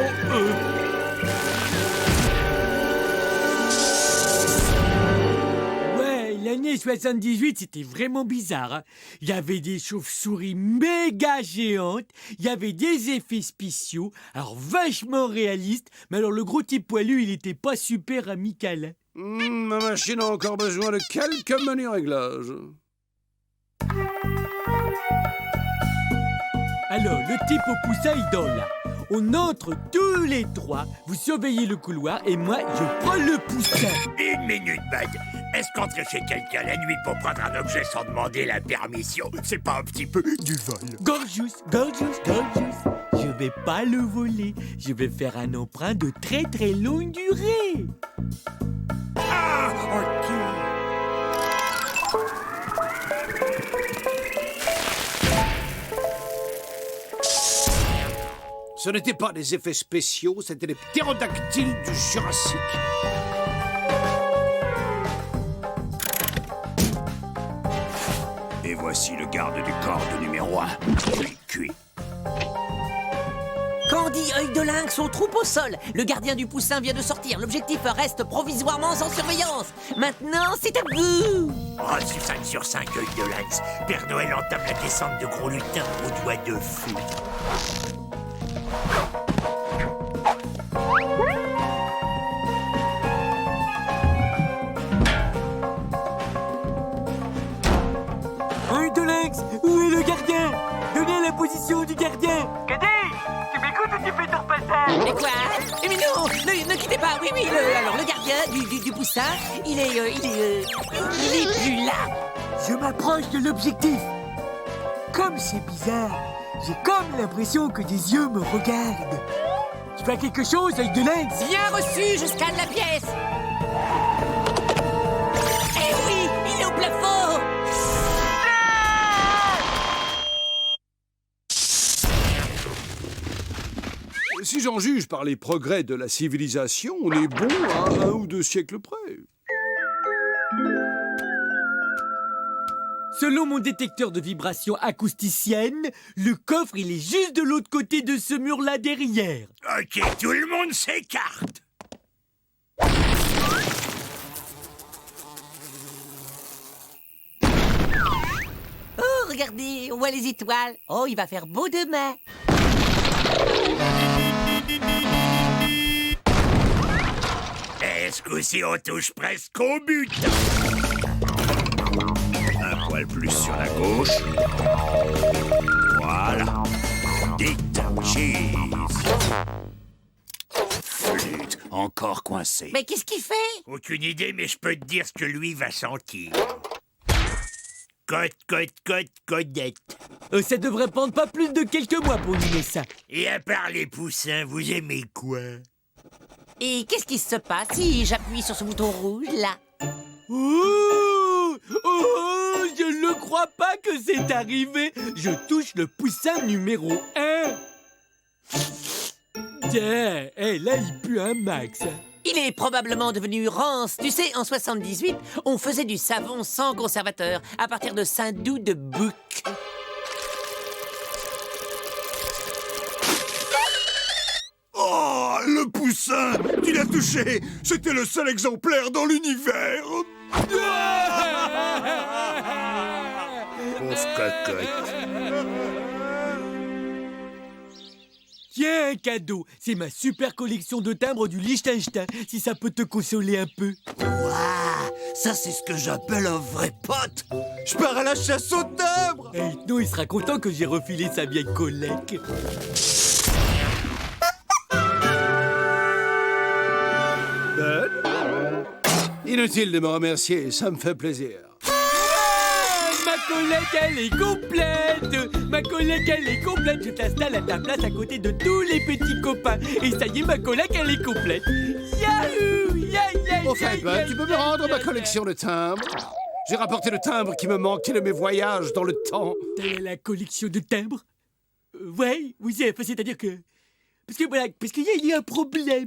1. Ouais, l'année 78, c'était vraiment bizarre. Hein. Il y avait des chauves-souris méga géantes, il y avait des effets spéciaux, alors vachement réalistes, mais alors le gros type poilu, il était pas super amical. Ma machine a encore besoin de quelques menus réglages. Alors, le type au poussin, il dort là. On entre tous les trois, vous surveillez le couloir et moi, je prends le poussin. Une minute, Bud. Est-ce qu'entrer chez quelqu'un la nuit pour prendre un objet sans demander la permission, c'est pas un petit peu du vol? Gorgeous, gorgeous, gorgeous. Je vais pas le voler. Je vais faire un emprunt de très très longue durée. Ah, ok. Ce n'étaient pas des effets spéciaux, c'était des ptérodactyles du Jurassique. Et voici le garde du corps de numéro 1. Cuit. Candy, œil de lynx, on troupe au sol. Le gardien du poussin vient de sortir. L'objectif reste provisoirement sans surveillance. Maintenant, c'est à vous. Reçu 5 sur 5, œil de lynx. Père Noël entame la descente de gros lutins aux doigts de fou. Œil de lynx, où est le gardien? Donnez la position du gardien. Cadet, tu m'écoutes ou tu fais ton repassage? Et quoi? Mais non, ne quittez pas. Oui, alors le gardien du poussin, il est plus là. Je m'approche de l'objectif. Comme c'est bizarre, j'ai comme l'impression que des yeux me regardent. Tu fais quelque chose, œil de lynx? Bien reçu, je scanne la pièce. Eh oui, il est au plafond. Si j'en juge par les progrès de la civilisation, on est bon à 1 ou 2 siècles près. Selon mon détecteur de vibrations acousticiennes, le coffre, il est juste de l'autre côté de ce mur-là derrière. Ok, tout le monde s'écarte. Oh, regardez, on voit les étoiles. Oh, il va faire beau demain. Ce coup-ci, on touche presque au but. Un poil plus sur la gauche. Voilà. Dites cheese. Flûte, encore coincé. Mais qu'est-ce qu'il fait? Aucune idée, mais je peux te dire ce que lui va sentir. Codette. Ça devrait prendre pas plus de quelques mois pour limer ça. Et à part les poussins, vous aimez quoi? Et qu'est-ce qui se passe si j'appuie sur ce bouton rouge, là? Oh, je ne crois pas que c'est arrivé. Je touche le poussin numéro 1. Tiens, là, il pue un max. Il est probablement devenu rance. Tu sais, en 78, on faisait du savon sans conservateur à partir de saindoux de bouc. Oh, le poussin! Tu l'as touché! C'était le seul exemplaire dans l'univers! Pauvre cocotte. Tiens, un cadeau. C'est ma super collection de timbres du Liechtenstein, si ça peut te consoler un peu. Waouh, ça c'est ce que j'appelle un vrai pote. Je pars à la chasse aux timbres. Non, il sera content que j'ai refilé sa vieille collègue. Inutile de me remercier, ça me fait plaisir. Ma collègue, elle est complète. Ma collègue, elle est complète. Je t'installe à ta place à côté de tous les petits copains. Et ça y est, ma collègue, elle est complète. Yahoo! Au fait, tu peux me rendre ma collection de timbres? J'ai rapporté le timbre qui me manquait de mes voyages dans le temps. La collection de timbres? Ouais, oui, c'est-à-dire que... Parce qu'il y a un problème.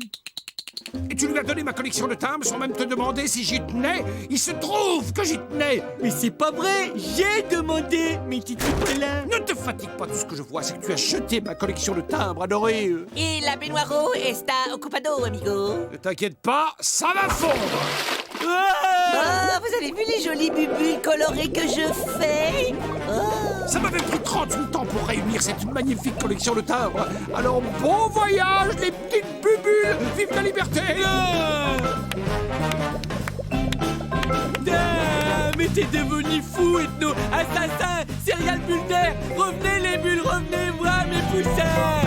Et tu lui as donné ma collection de timbres sans même te demander si j'y tenais? Il se trouve que j'y tenais! Mais c'est pas vrai! J'ai demandé, mes petits trucs là! Ne te fatigue pas, tout ce que je vois, c'est que tu as jeté ma collection de timbres adorés. Et la baignoire está occupado, amigo. Ne t'inquiète pas, ça va fondre! Oh, vous avez vu les jolies bubules colorées que je fais? Oh. Ça m'avait pris 38 ans pour réunir cette magnifique collection de timbres. Alors bon voyage, les petites bubules! Vive la liberté! Mais t'es devenu fou, ethno! Assassin! Serial builder! Revenez les bulles, revenez voir mes poussins!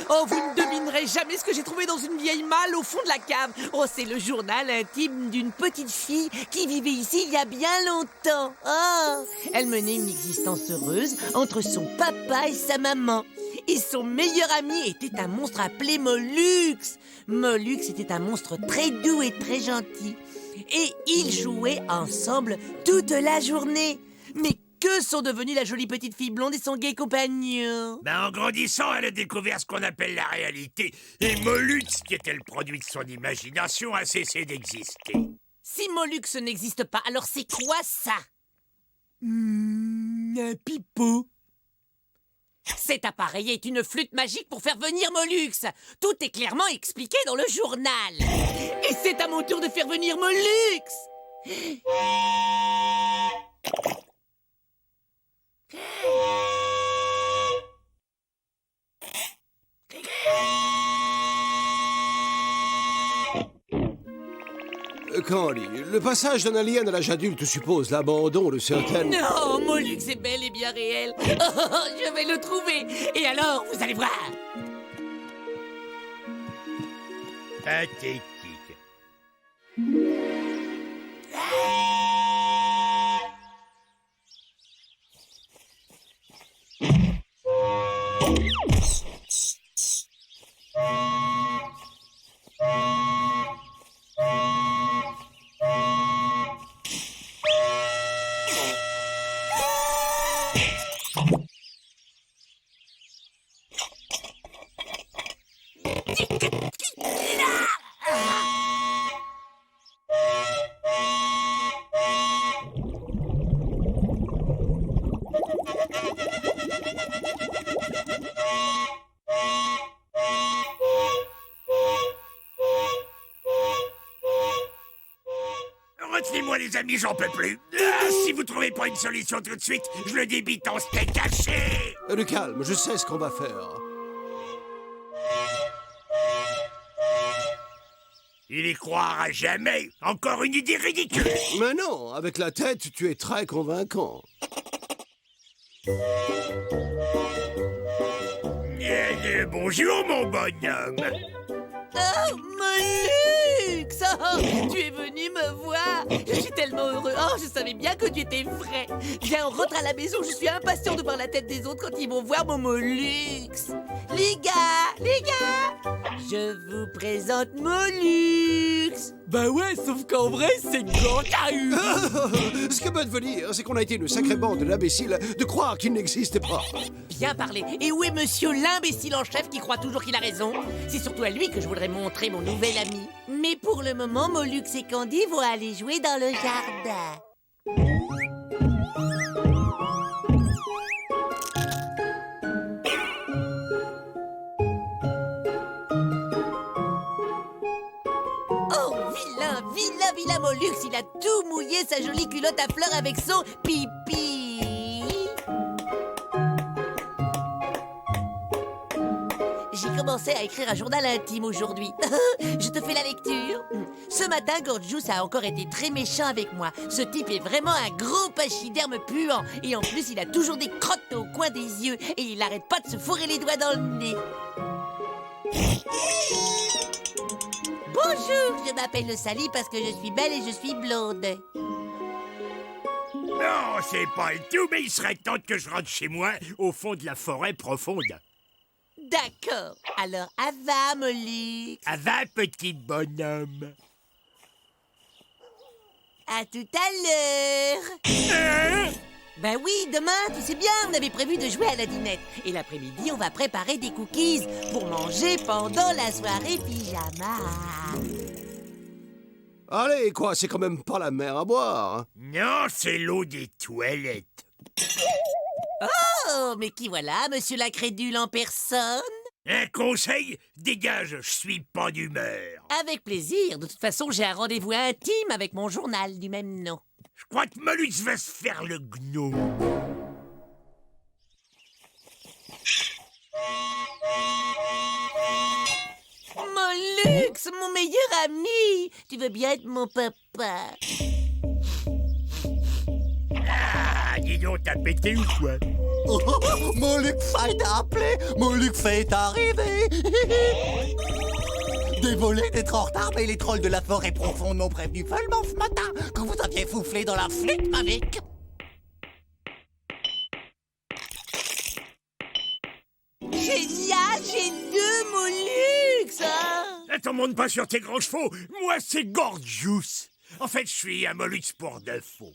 Oh, vous ne devinerez jamais ce que j'ai trouvé dans une vieille malle au fond de la cave. Oh, c'est le journal intime d'une petite fille qui vivait ici il y a bien longtemps. Oh, elle menait une existence heureuse entre son papa et sa maman. Et son meilleur ami était un monstre appelé Mollux. Mollux était un monstre très doux et très gentil. Et ils jouaient ensemble toute la journée. Mais que sont devenues la jolie petite fille blonde et son gai compagnon? En grandissant, elle a découvert ce qu'on appelle la réalité. Et Mollux, qui était le produit de son imagination, a cessé d'exister. Si Mollux n'existe pas, alors c'est quoi ça? Un pipeau. Cet appareil est une flûte magique pour faire venir Mollux. Tout est clairement expliqué dans le journal. Et c'est à mon tour de faire venir Mollux. Comment dit, le passage d'un alien à l'âge adulte suppose l'abandon de certaines... Non, Mollux est bel et bien réel. Oh, je vais le trouver. Et alors, vous allez voir. Pathétique. retenez-moi les amis, j'en peux plus. Ah, si vous trouvez pas une solution tout de suite, je le débite en steak haché. Du calme, je sais ce qu'on va faire. Il y croira jamais. Encore une idée ridicule. Mais non, avec la tête, tu es très convaincant. Bonjour, mon bonhomme. Oh, Molux! Oh, tu es venu me voir. Je suis tellement heureux. Oh, je savais bien que tu étais frais. Viens, on rentre à la maison. Je suis impatient de voir la tête des autres quand ils vont voir mon Molux. Les gars, je vous présente Molux. Bah ouais, sauf qu'en vrai, c'est Gantaru. Ce que Bud veut dire, c'est qu'on a été une sacrée bande d'imbéciles de croire qu'il n'existait pas. Bien parlé. Et où est monsieur l'imbécile en chef qui croit toujours qu'il a raison? C'est surtout à lui que je voudrais montrer mon nouvel ami. Mais pour le moment, Molux et Candy vont aller jouer dans le jardin. Vilain Molux, il a tout mouillé sa jolie culotte à fleurs avec son pipi. J'ai commencé à écrire un journal intime aujourd'hui. Je te fais la lecture. Ce matin, Gorgeous a encore été très méchant avec moi. Ce type est vraiment un gros pachyderme puant. Et en plus, il a toujours des crottes au coin des yeux. Et il n'arrête pas de se fourrer les doigts dans le nez. Bonjour, je m'appelle Sally parce que je suis belle et je suis blonde. Non, c'est pas le tout, mais il serait temps que je rentre chez moi, au fond de la forêt profonde. D'accord. Alors, à va, Molux. À va, petit bonhomme. À tout à l'heure. Ben oui, demain, tu sais bien, on avait prévu de jouer à la dinette. Et l'après-midi, on va préparer des cookies pour manger pendant la soirée pyjama. Allez, quoi, c'est quand même pas la mer à boire. Hein. Non, c'est l'eau des toilettes. Oh, mais qui voilà, monsieur l'incrédule en personne? Un conseil? Dégage, je suis pas d'humeur. Avec plaisir. De toute façon, j'ai un rendez-vous intime avec mon journal du même nom. Je crois que Molux va se faire le gnome. Molux, mon meilleur ami. Tu veux bien être mon papa? Ah, dis donc, t'as pété ou quoi? Oh, Molux est appelé, Molux est arrivé. Désolé d'être en retard, mais les trolls de la forêt profonde m'ont prévenu seulement ce matin que vous aviez soufflé dans la flûte magique. Génial, j'ai 2 Molux, hein? Attends, monte pas sur tes grands chevaux. Moi, c'est Gorgeous. En fait, je suis un Molux pour de faux.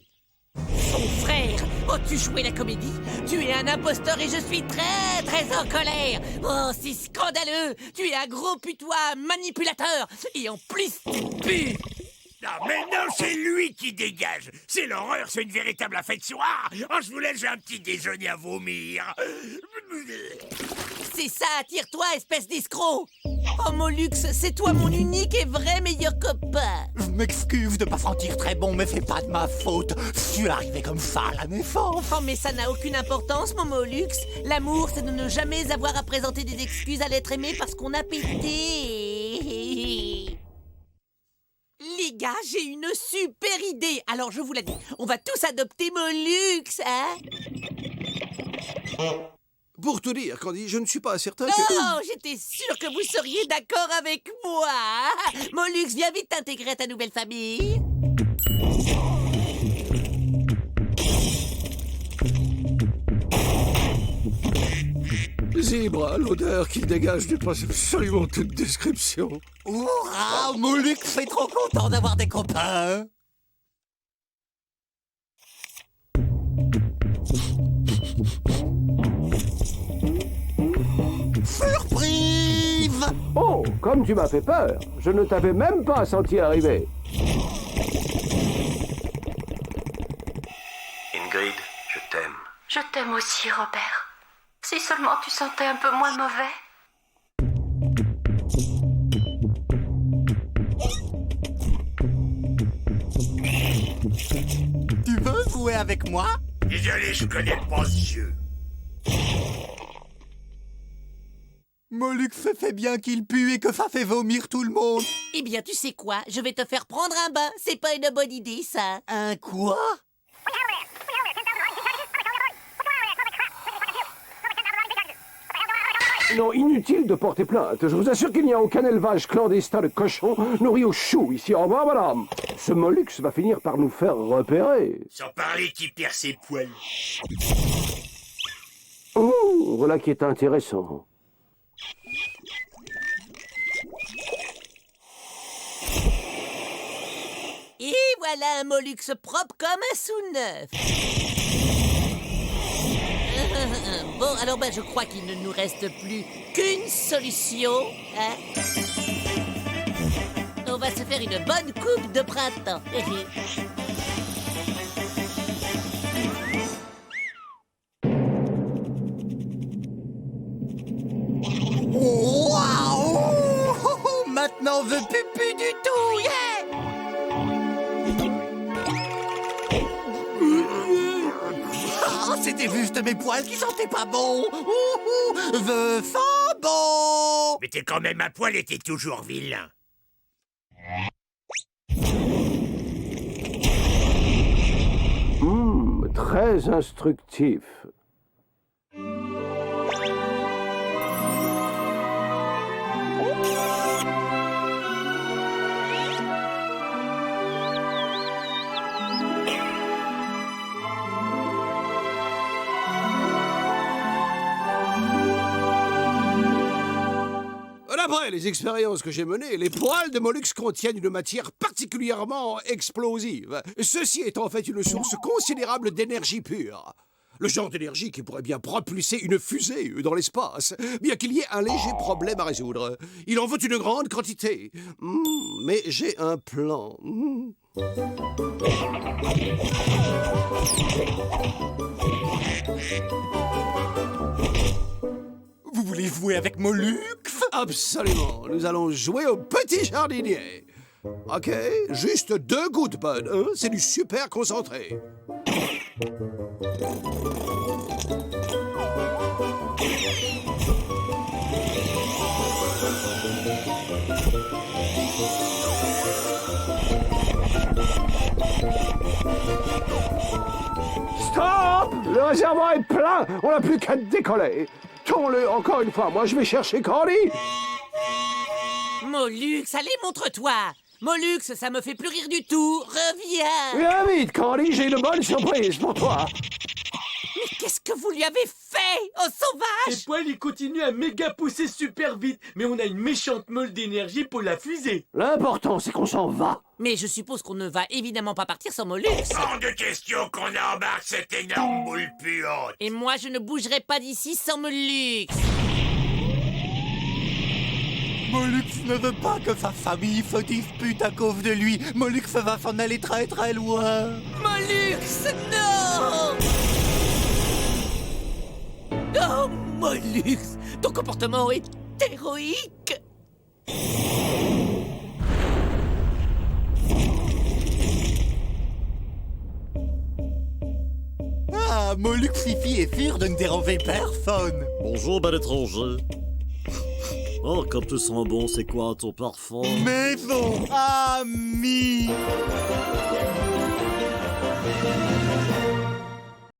Son frère, as-tu joué la comédie? Tu es un imposteur et je suis très, très en colère. Oh, c'est scandaleux. Tu es un gros putois manipulateur. Et en plus, tu pues. Non, mais non, c'est lui qui dégage. C'est l'horreur, c'est une véritable affectoire. Oh, je vous laisse, j'ai un petit déjeuner à vomir. C'est ça, tire-toi, espèce d'escroc. Oh, Molux, c'est toi mon unique et vrai meilleur copain. Je m'excuse de pas sentir très bon, mais c'est pas de ma faute. Je suis arrivé comme ça à la naissance. Oh, mais ça n'a aucune importance, mon Molux. L'amour, c'est de ne jamais avoir à présenter des excuses à l'être aimé parce qu'on a pété. Les gars, j'ai une super idée. Alors, je vous l'ai dit, on va tous adopter Molux, hein? Pour tout dire, Candy, je ne suis pas certain que... Oh, j'étais sûre que vous seriez d'accord avec moi. Molux, viens vite t'intégrer à ta nouvelle famille. Zebra, l'odeur qu'il dégage dépasse absolument toute description. Hurrah, Molux est trop content d'avoir des copains. Surprise! Oh, comme tu m'as fait peur, je ne t'avais même pas senti arriver. Ingrid, je t'aime. Je t'aime aussi, Robert. Si seulement tu sentais un peu moins mauvais. Tu veux jouer avec moi? Désolé, je connais pas ce jeu. Molux fait bien qu'il pue et que ça fait vomir tout le monde. Eh bien, tu sais quoi? Je vais te faire prendre un bain. C'est pas une bonne idée, ça. Un quoi? Non, inutile de porter plainte. Je vous assure qu'il n'y a aucun élevage clandestin de cochons nourris au chou ici. Au revoir, madame. Ce Molux va finir par nous faire repérer. Sans parler qui perd ses poils. Oh, voilà qui est intéressant. Et voilà un Molux propre comme un sous-neuf. Bon, alors je crois qu'il ne nous reste plus qu'une solution. Hein? On va se faire une bonne coupe de printemps. Waouh! Maintenant, on veut plus du tout, yeah! Oh, c'était juste mes poils qui sentaient pas bon. Je sens bon. Mais t'es quand même à poil et t'es toujours vilain. Très instructif. D'après les expériences que j'ai menées, les poils de Molux contiennent une matière particulièrement explosive. Ceci est en fait une source considérable d'énergie pure. Le genre d'énergie qui pourrait bien propulser une fusée dans l'espace, bien qu'il y ait un léger problème à résoudre. Il en faut une grande quantité. Mais j'ai un plan. Vous voulez jouer avec Molux? Absolument. Nous allons jouer au petit jardinier. Ok, juste 2 gouttes, Bud. Hein? C'est du super concentré. Stop! Le réservoir est plein. On n'a plus qu'à décoller. Tons-le encore une fois. Moi, je vais chercher Candy. Molux, allez, montre-toi. Molux, ça me fait plus rire du tout. Reviens. Viens vite, Candy. J'ai une bonne surprise pour toi. Mais qu'est-ce que vous lui avez fait, oh sauvage? Ses poils, ils continuent à méga pousser super vite. Mais on a une méchante meule d'énergie pour la fusée. L'important, c'est qu'on s'en va. Mais je suppose qu'on ne va évidemment pas partir sans Molux. Hors de question qu'on embarque cette énorme boule puante. Et moi, je ne bougerai pas d'ici sans Molux. Molux ne veut pas que sa famille se dispute à cause de lui. Molux va s'en aller très très loin. Molux, non! Oh, Molux, ton comportement est héroïque. Ah, Molux Fifi est sûr de ne déranger personne. Bonjour, bel étranger. Oh, comme tu sens bon, c'est quoi ton parfum? Maison amie.